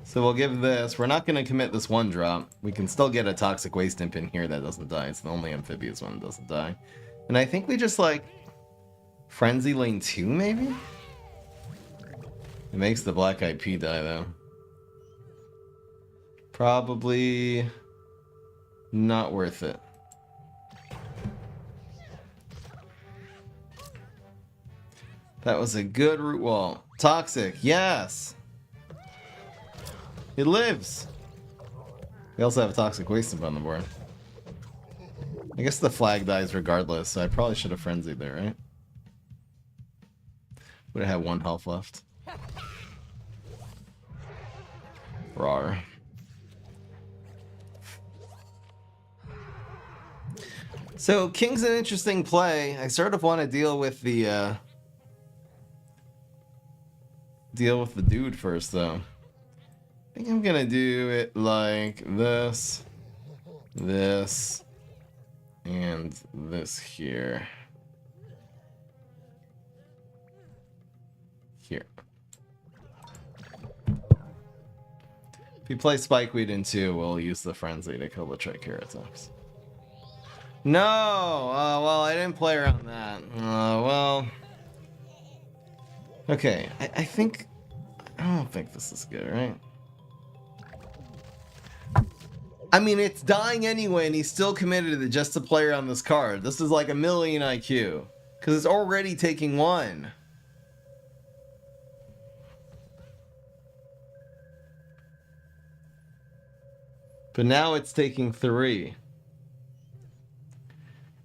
A: So we'll give this. We're not going to commit this 1 drop. We can still get a Toxic Waste Imp in here that doesn't die. It's the only amphibious one that doesn't die. And I think we just like Frenzy lane 2 maybe? It makes the Black IP die though. Probably not worth it. That was a good root wall. Toxic, yes! It lives! We also have a Toxic Waste Imp on the board. I guess the flag dies regardless, so I probably should have frenzied there, right? Would have had 1 health left. Rawr. So, King's an interesting play. I sort of want to deal with the dude first, though. I think I'm gonna do it like this, this, and this here. Here. If you play Spikeweed in 2, we'll use the Frenzy to kill the Triceratops. No! Well, I didn't play around that. Well... Okay, I think... I don't think this is good, right? I mean, it's dying anyway, and he's still committed to just to play around this card. This is like a million IQ. Because it's already taking 1. But now it's taking 3.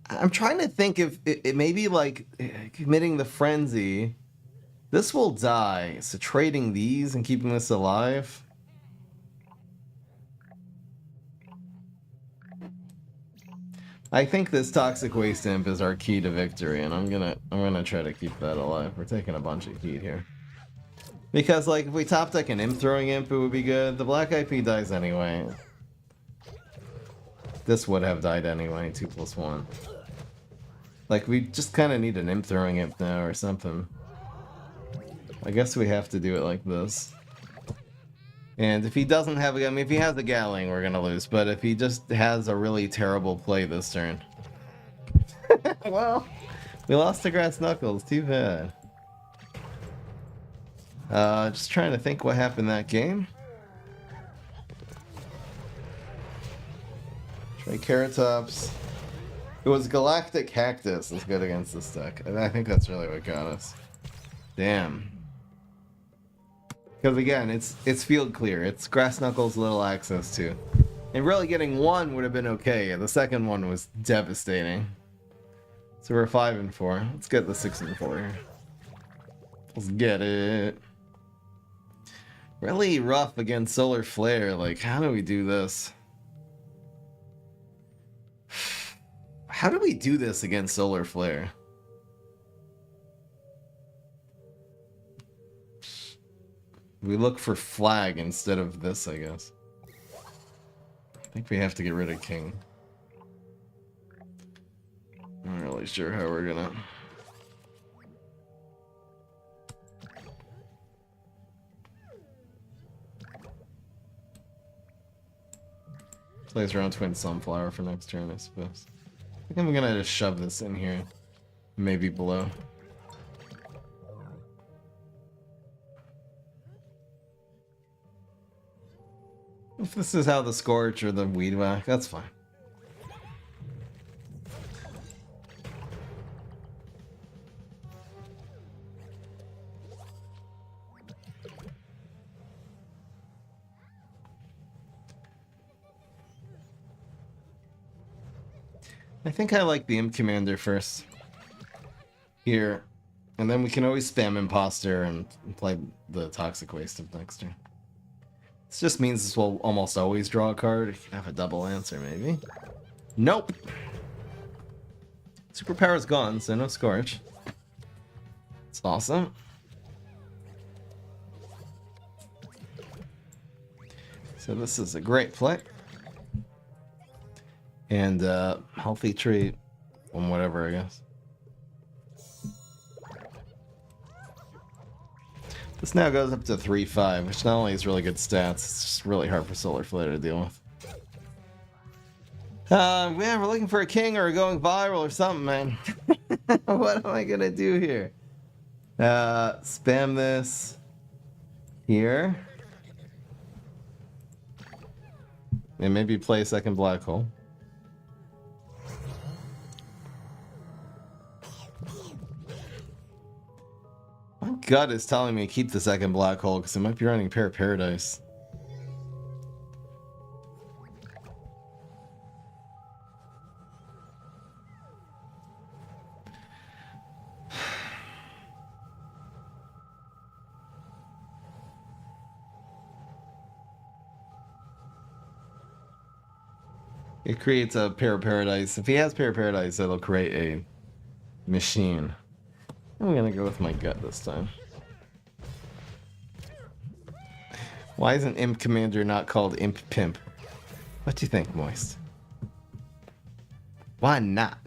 A: I'm trying to think if it maybe like committing the Frenzy. This will die, so trading these and keeping this alive. I think this Toxic Waste Imp is our key to victory, and I'm gonna try to keep that alive. We're taking a bunch of heat here. Because like if we top deck an imp throwing imp, it would be good. The Black IP dies anyway. This would have died anyway, 2+1. Like we just kinda need an imp throwing imp now or something. I guess we have to do it like this. And if he doesn't have a... I mean, if he has a Gatling, we're gonna lose. But if he just has a really terrible play this turn... Well, we lost to Grass Knuckles. Too bad. Just trying to think what happened that game. Triceratops. It was Galactic Cactus is good against this deck. And I think that's really what got us. Damn. Because again, it's field clear. It's Grass Knuckles little access to. And really getting 1 would have been okay. The second one was devastating. So we're 5-4. Let's get the 6-4 here. Let's get it. Really rough against Solar Flare. Like, how do we do this? How do we do this against Solar Flare? We look for flag instead of this, I guess. I think we have to get rid of King. I'm not really sure how we're gonna... Plays around Twin Sunflower for next turn, I suppose. I think I'm gonna just shove this in here. Maybe below. If this is how the Scorch or the Weed Whack, that's fine. I think I like the Imp Commander first. Here. And then we can always spam Imposter and play the Toxic Waste of next turn. This just means this will almost always draw a card. You can have a double answer, maybe. Nope! Superpower's gone, so no Scorch. It's awesome. So this is a great play. And healthy treat on whatever, I guess. This now goes up to 3-5, which not only is really good stats, it's just really hard for Solar Flare to deal with. Yeah, we're looking for a king or going viral or something, man. What am I gonna do here? Spam this here. And maybe play a second black hole. My gut is telling me to keep the second black hole because it might be running Pair of Paradise. It creates a Pair of Paradise. If he has Pair of Paradise, it'll create a machine. I'm gonna go with my gut this time. Why isn't Imp Commander not called Imp Pimp? What do you think, Moist? Why not?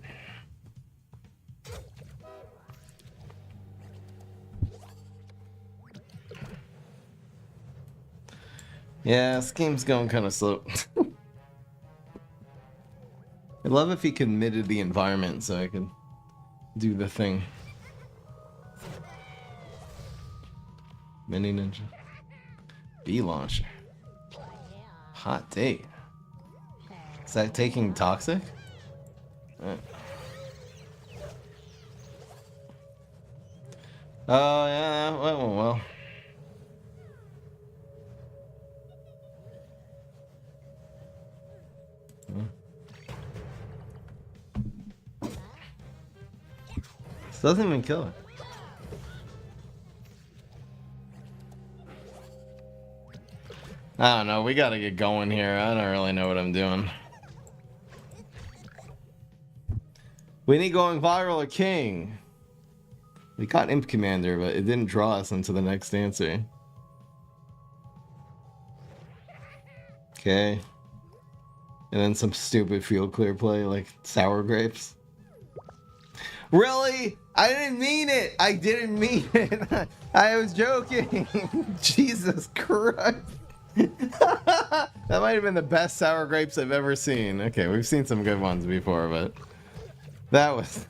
A: Yeah, this game's going kind of slow. I'd love if he committed the environment so I could do the thing. Mini Ninja. B launcher. Hot date. Is that taking Toxic? Oh, yeah, well. This doesn't even kill it. I don't know, we gotta get going here. I don't really know what I'm doing. We need going viral or king. We got Imp Commander, but it didn't draw us into the next answer. Okay. And then some stupid field clear play like Sour Grapes. Really? I didn't mean it! I didn't mean it! I was joking! Jesus Christ! That might have been the best Sour Grapes I've ever seen. Okay, we've seen some good ones before, but that was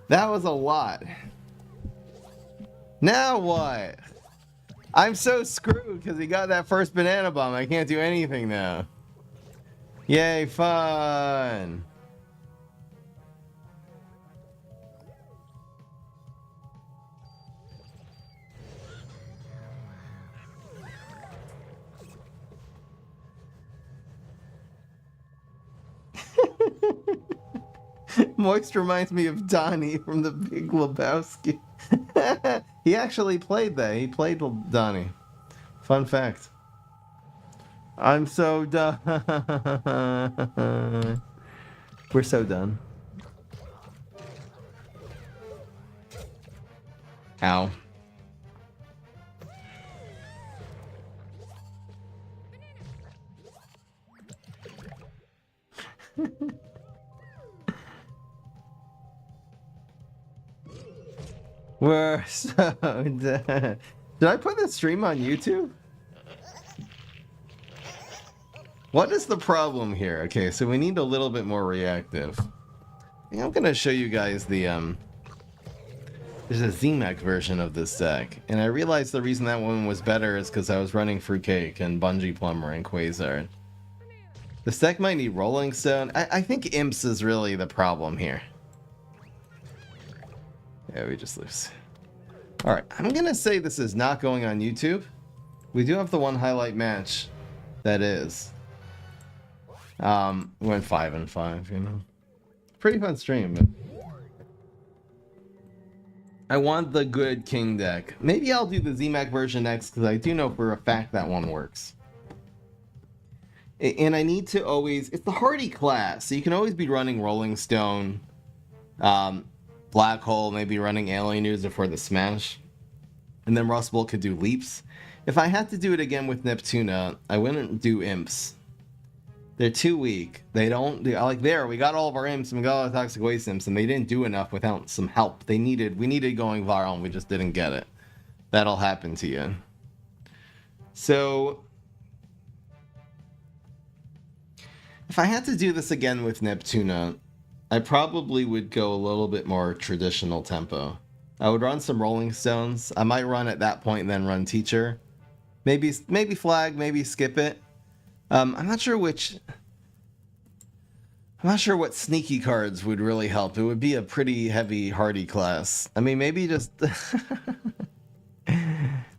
A: that was a lot. Now what? I'm so screwed because he got that first banana bomb. I can't do anything now. Yay, fun! Moist reminds me of Donnie from The Big Lebowski. He actually played that. He played Donnie. Fun fact. I'm so done. We're so done. Ow. We're so done. Did I put this stream on YouTube? What is the problem here? Okay, so we need a little bit more reactive. I think I'm gonna show you guys the There's a ZMAC version of this deck, and I realized the reason that one was better is because I was running Fruitcake and Bungee Plumber and Quasar. This deck might need Rolling Stone. I think Imps is really the problem here. Yeah, we just lose. Alright, I'm gonna say this is not going on YouTube. We do have the one highlight match that is. We went 5 and 5, you know. Pretty fun stream, but I want the good king deck. Maybe I'll do the ZMAC version next because I do know for a fact that one works. And I need to always... It's the hardy class, so you can always be running Rolling Stone, Black Hole, maybe running Alien News before the Smash. And then Rust Bolt could do Leaps. If I had to do it again with Neptuna, I wouldn't do Imps. They're too weak. They don't... Like, there, we got all of our Imps and we got all the Toxic Waste Imps, and they didn't do enough without some help. We needed going viral, and we just didn't get it. That'll happen to you. So... If I had to do this again with Neptuna, I probably would go a little bit more traditional tempo. I would run some Rolling Stones. I might run at that point and then run Teacher. Maybe Flag, maybe skip it. I'm not sure which... I'm not sure what sneaky cards would really help. It would be a pretty heavy hardy class. I mean, maybe just...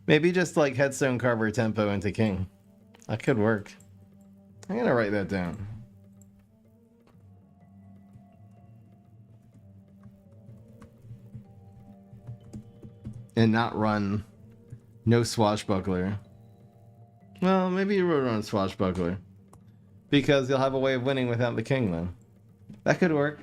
A: maybe just like Headstone Carver tempo into King. That could work. I'm gonna write that down. And not run no Swashbuckler. Well, maybe you would run Swashbuckler. Because you'll have a way of winning without the king, then. That could work.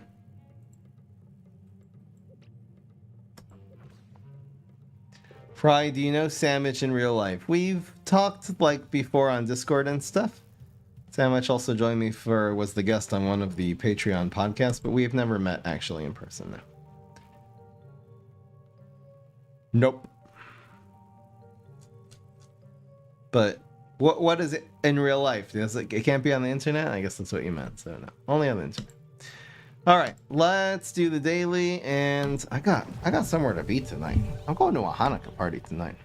A: Fry, do you know Sandwich in real life? We've talked, like, before on Discord and stuff. Sandwich also joined me was the guest on one of the Patreon podcasts, but we've never met, actually, in person, now. Nope. But what is it in real life? It can't be on the internet? I guess that's what you meant. So no, only on the internet. All right, let's do the daily, and I got somewhere to be tonight. I'm going to a Hanukkah party tonight.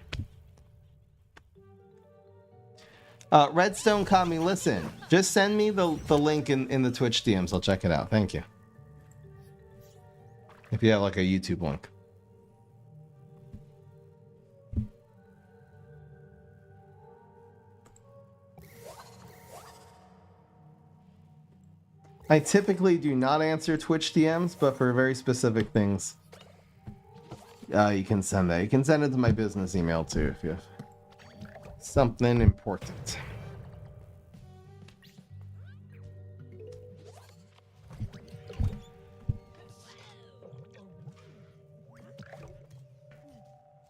A: Redstone Kami, listen. Just send me the link in the Twitch DMs. I'll check it out. Thank you. If you have like a YouTube link. I typically do not answer Twitch DMs, but for very specific things, you can send that. You can send it to my business email too if you have something important.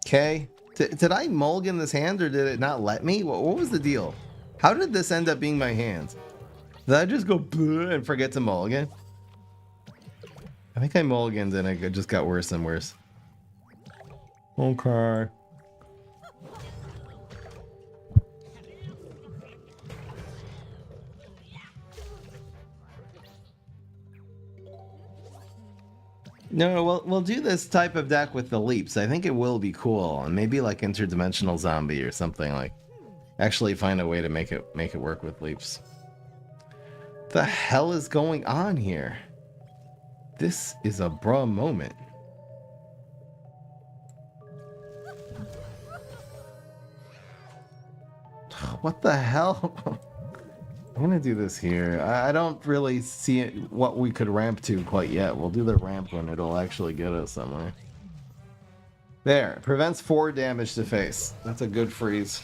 A: Okay. Did I mulligan this hand or did it not let me? What was the deal? How did this end up being my hand? Did I just go and forget to mulligan? I think I mulliganed and it just got worse and worse. Okay. No, we'll do this type of deck with the leaps. I think it will be cool, and maybe like interdimensional zombie or something like. Actually, find a way to make it work with leaps. The hell is going on here? This is a bruh moment. What the hell? I'm gonna do this here. I don't really see what we could ramp to quite yet. We'll do the ramp when it'll actually get us somewhere. There. Prevents 4 damage to face. That's a good freeze.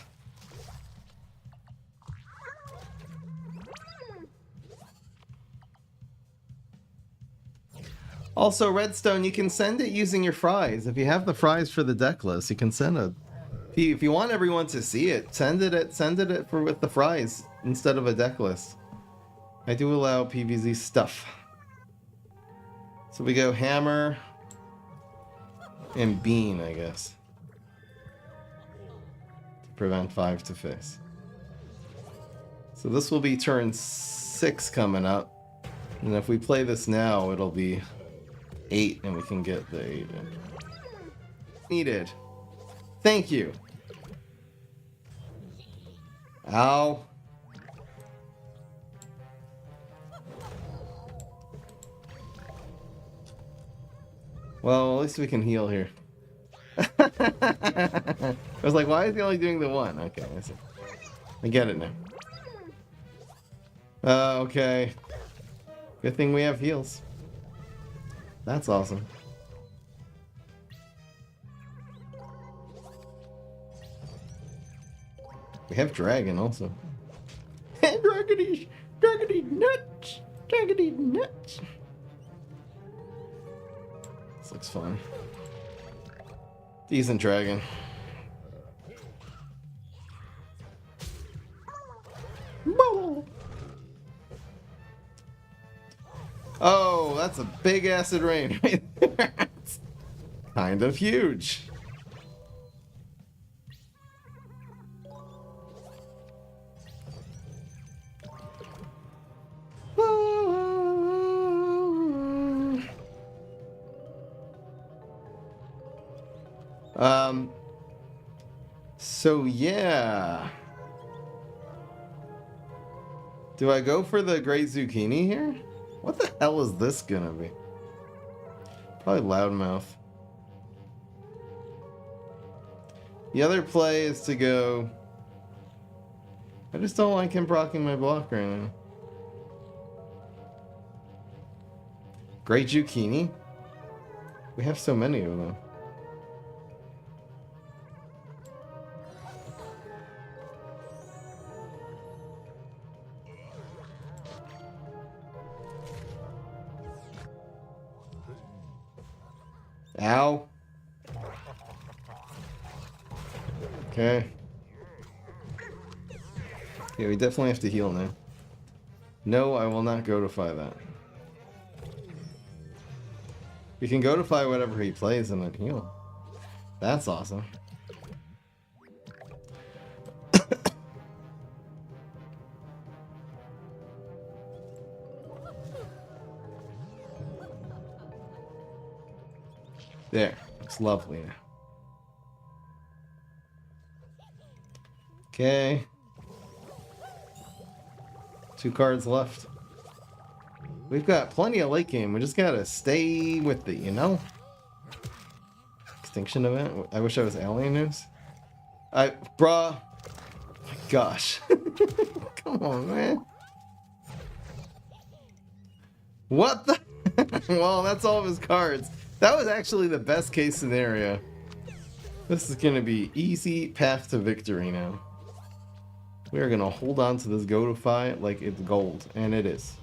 A: Also, Redstone, you can send it using your fries. If you have the fries for the deck list, you can send it. If you want everyone to see it, send it with the fries instead of a deck list. I do allow PvZ stuff. So we go Hammer and Bean, I guess. To prevent 5 to face. So this will be turn 6 coming up. And if we play this now, it'll be 8 and we can get the 8 in. needed. Thank you. Ow. Well, at least we can heal here. I was like, why is he only doing the one? Okay, I see. I get it now. Okay. Good thing we have heals. That's awesome. We have dragon also. Draggedy, draggedy nuts, draggedy nuts. This looks fun. Decent dragon. Oh, that's a big acid rain right there. It's kind of huge. So yeah. Do I go for the great zucchini here? What the hell is this gonna be? Probably loudmouth. The other play is to go... I just don't like him blocking my block right now. Great zucchini? We have so many of them. Ow. Okay. Yeah, we definitely have to heal now. No, I will not gotify that. We can gotify whatever he plays and then heal. That's awesome. There. Looks lovely now. Okay. 2 cards left. We've got plenty of late game. We just gotta stay with it, you know? Extinction event? I wish I was Alien News. Bruh. Oh my gosh. Come on, man. What the? Well, that's all of his cards. That was actually the best case scenario. This is gonna be easy path to victory now. We are gonna hold on to this Godify like it's gold, and it is.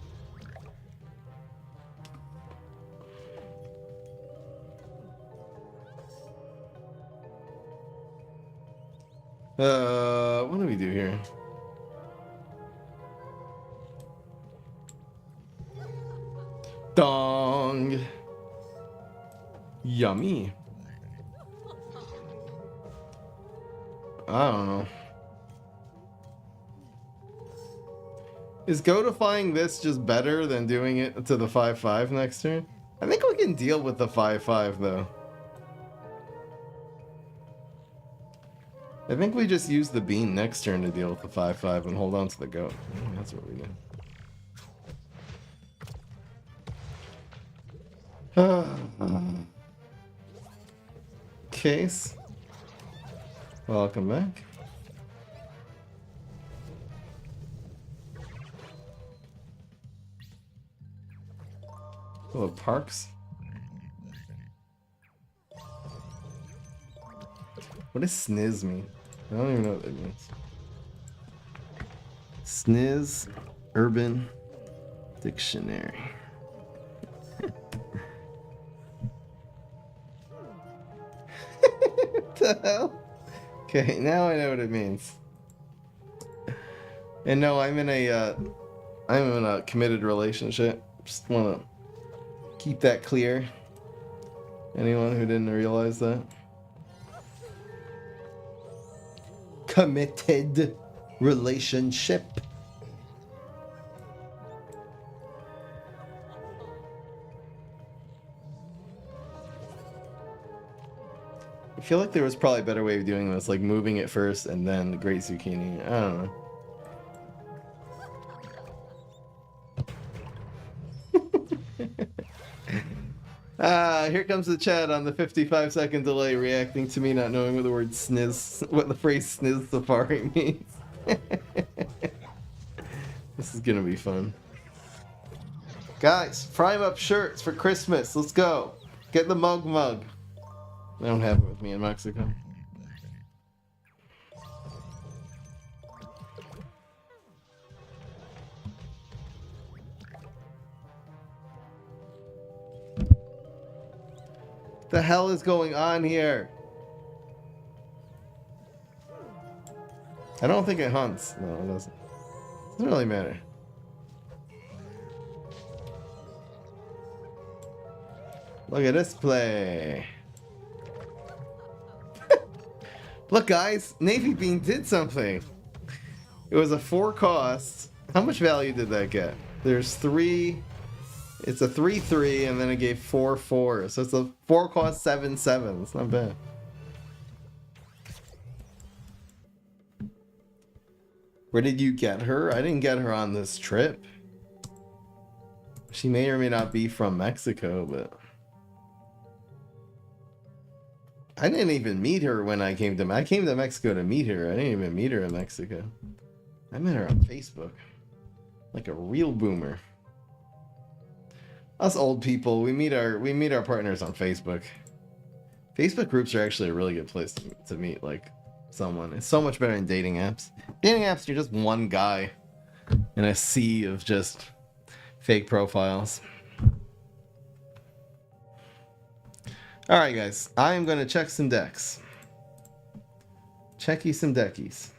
A: What do we do here? Dong. Yummy. I don't know. Is godifying this just better than doing it to the 5/5 next turn? I think we can deal with the 5/5 though. I think we just use the bean next turn to deal with the 5/5 and hold on to the goat. That's what we do. Case. Welcome back. Hello, Parks. What does sniz mean? I don't even know what that means. Sniz Urban Dictionary. What the hell? Okay, now I know what it means. And no, I'm in a committed relationship. Just wanna keep that clear. Anyone who didn't realize that. Committed relationship. I feel like there was probably a better way of doing this, like moving it first and then the Great Zucchini. I don't know. Here comes the chat on the 55-second delay reacting to me not knowing what the word sniz, what the phrase sniz safari means. This is gonna be fun. Guys, prime up shirts for Christmas. Let's go. Get the mug. I don't have it with me in Mexico. The hell is going on here? I don't think it hunts. No, it doesn't. Doesn't really matter. Look at this play. Look, guys, Navy Bean did something. It was a 4 cost. How much value did that get? There's 3. It's a 3/3, and then it gave 4/4. So it's a 4 cost 7/7. It's not bad. Where did you get her? I didn't get her on this trip. She may or may not be from Mexico, but I didn't even meet her when I came to Mexico to meet her. I didn't even meet her in Mexico. I met her on Facebook. Like a real boomer. Us old people, we meet our partners on Facebook. Facebook groups are actually a really good place to meet like someone. It's so much better than dating apps. Dating apps, you're just one guy in a sea of just fake profiles. Alright guys, I am going to check some decks. Checky some deckies.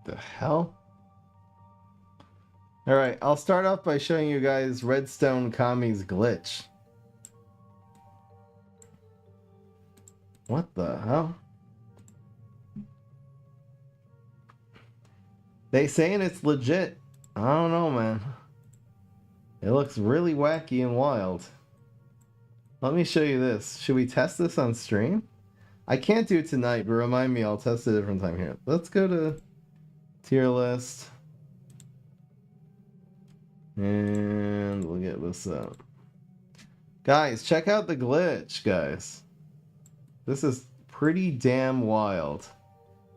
A: The hell? Alright, I'll start off by showing you guys Redstone Kami's glitch. What the hell? They saying it's legit. I don't know, man. It looks really wacky and wild. Let me show you this. Should we test this on stream? I can't do it tonight, but remind me, I'll test it a different time here. Let's go to tier list. And we'll get this up. Guys, check out the glitch, guys. This is pretty damn wild.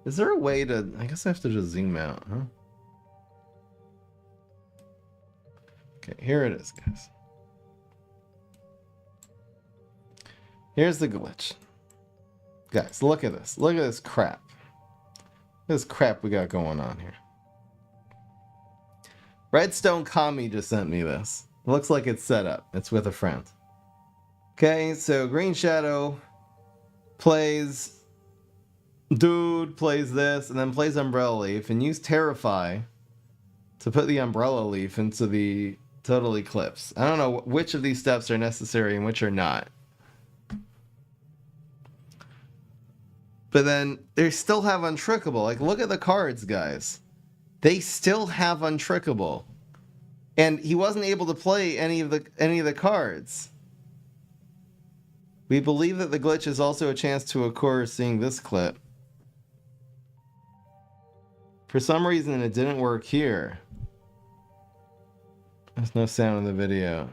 A: Is there a way to... I guess I have to just zoom out, huh? Okay, here it is, guys. Here's the glitch. Guys, look at this. Look at this crap. This crap we got going on here. Redstone Kami just sent me this. It looks like it's set up. It's with a friend. Okay, so Green Shadow plays Dude, plays this, and then plays Umbrella Leaf, and use Terrify to put the Umbrella Leaf into the Total Eclipse. I don't know which of these steps are necessary and which are not. But then they still have Untrickable. Like, look at the cards, guys. They still have Untrickable. And he wasn't able to play any of the cards. We believe that the glitch is also a chance to occur seeing this clip. For some reason it didn't work here. There's no sound in the video.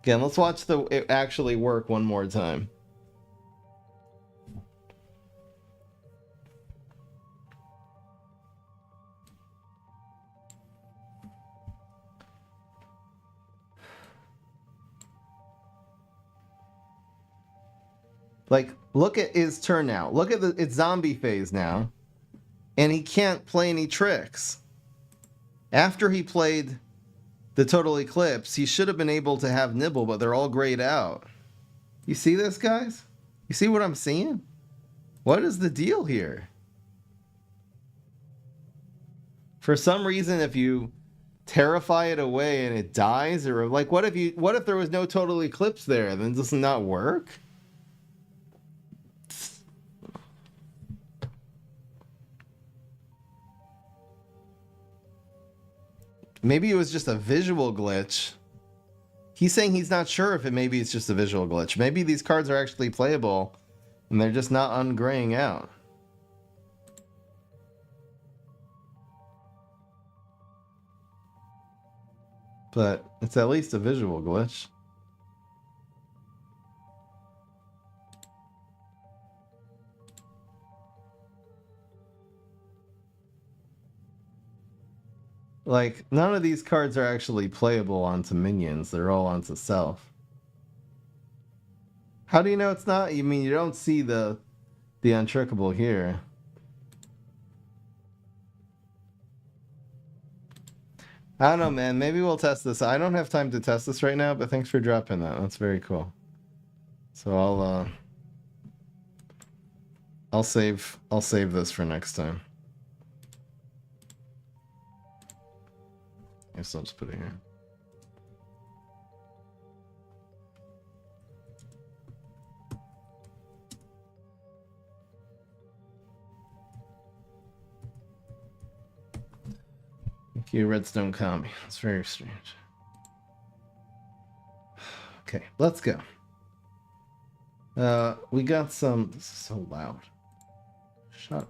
A: Again, let's watch it actually work one more time. Like, look at his turn now. Look at its zombie phase now. and he can't play any tricks. After he played the Total Eclipse, he should have been able to have Nibble, but they're all grayed out. You see this, guys? You see what I'm seeing? What is the deal here? For some reason, if you terrify it away and it dies, or like, what if there was no Total Eclipse there? Then does it not work? Maybe it was just a visual glitch. He's saying he's not sure if maybe it's just a visual glitch. Maybe these cards are actually playable and they're just not ungraying out. But it's at least a visual glitch. Like, none of these cards are actually playable onto minions. They're all onto self. How do you know it's not? You mean you don't see the untrickable here. I don't know, man. Maybe we'll test this. I don't have time to test this right now, but thanks for dropping that. That's very cool. So I'll save this for next time. I guess I'll just put it here. Thank you, Redstone Kami. It's very strange. Okay, let's go. We got some. This is so loud. Shut up.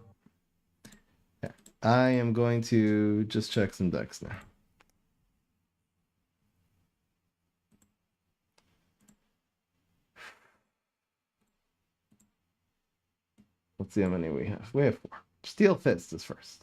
A: Okay. I am going to just check some decks now. Let's see how many we have. We have 4. Steel Fist is first.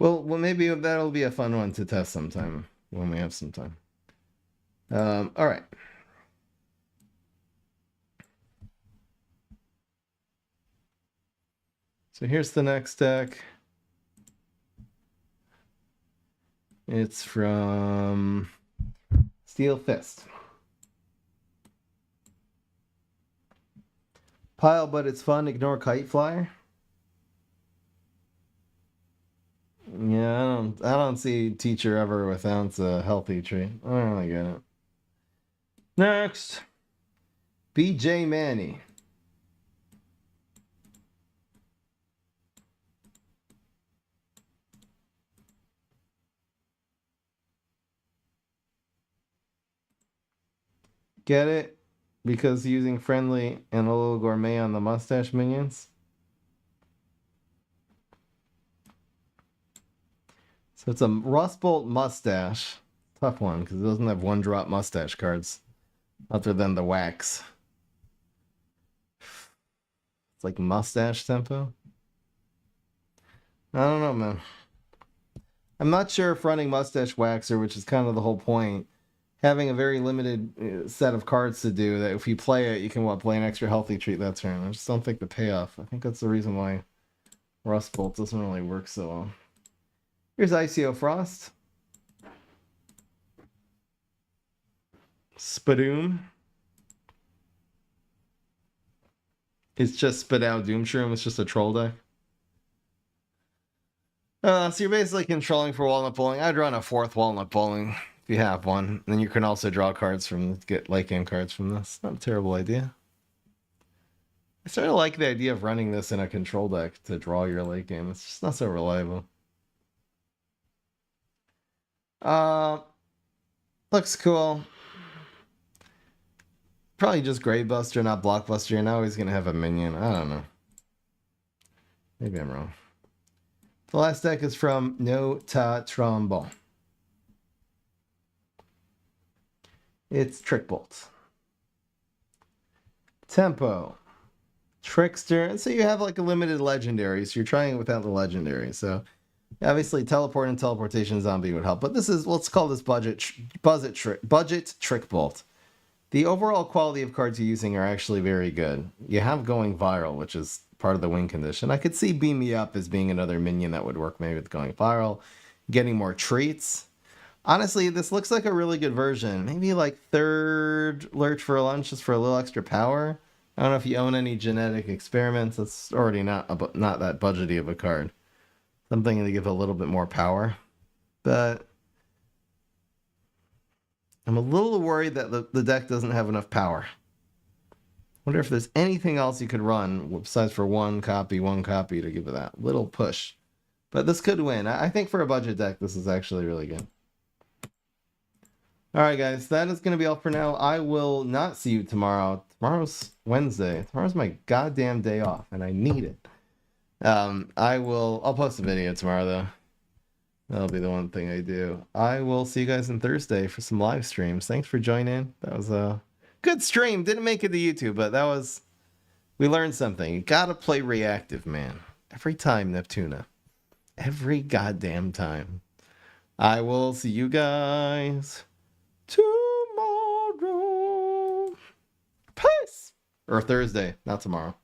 A: Well, maybe that'll be a fun one to test sometime when we have some time. All right. So here's the next deck. It's from Steel Fist. Pile, but it's fun. Ignore Kite Flyer. Yeah, I don't see teacher ever without a healthy tree. I don't really get it. Next, BJ Manny. Get it? Because using friendly and a little gourmet on the mustache minions. So it's a Rust Bolt mustache. Tough one, because it doesn't have 1-drop mustache cards. Other than the wax. It's like mustache tempo. I don't know, man. I'm not sure if running mustache waxer, which is kind of the whole point, having a very limited set of cards to do, that if you play it, you can play an extra healthy treat that turn. I just don't think the payoff. I think that's the reason why Rust Bolt doesn't really work so well. Here's ICO Frost. Spadoom. It's just spit out Doomshroom. It's just a troll deck. So you're basically controlling for Walnut Bowling. I'd run a 4th Walnut Bowling if you have one. And then you can also draw cards get late game cards from this. Not a terrible idea. I sort of like the idea of running this in a control deck to draw your late game. It's just not so reliable. Looks cool. Probably just Gravebuster, not Blockbuster. Now he's gonna have a minion. I don't know. Maybe I'm wrong. The last deck is from No Ta Trombone. It's Trick Bolt. Tempo. Trickster. And so you have like a limited legendary, so you're trying it without the legendary. So obviously teleport and teleportation zombie would help. But this is, let's call this budget trick bolt. The overall quality of cards you're using are actually very good. You have going viral, which is part of the win condition. I could see Beam Me Up as being another minion that would work maybe with going viral. Getting more treats. Honestly, this looks like a really good version. Maybe like third Lurch for Lunch just for a little extra power. I don't know if you own any genetic experiments. That's already not that budgety of a card. Something to give a little bit more power. But I'm a little worried that the deck doesn't have enough power. Wonder if there's anything else you could run besides for one copy to give it that little push. But this could win. I think for a budget deck, this is actually really good. Alright guys, that is going to be all for now. I will not see you tomorrow. Tomorrow's Wednesday. Tomorrow's my goddamn day off, and I need it. I'll post a video tomorrow, though. That'll be the one thing I do. I will see you guys on Thursday for some live streams. Thanks for joining. That was a good stream. Didn't make it to YouTube, but we learned something. You gotta play reactive, man. Every time, Neptuna. Every goddamn time. I will see you guys tomorrow. Peace! Or Thursday, not tomorrow.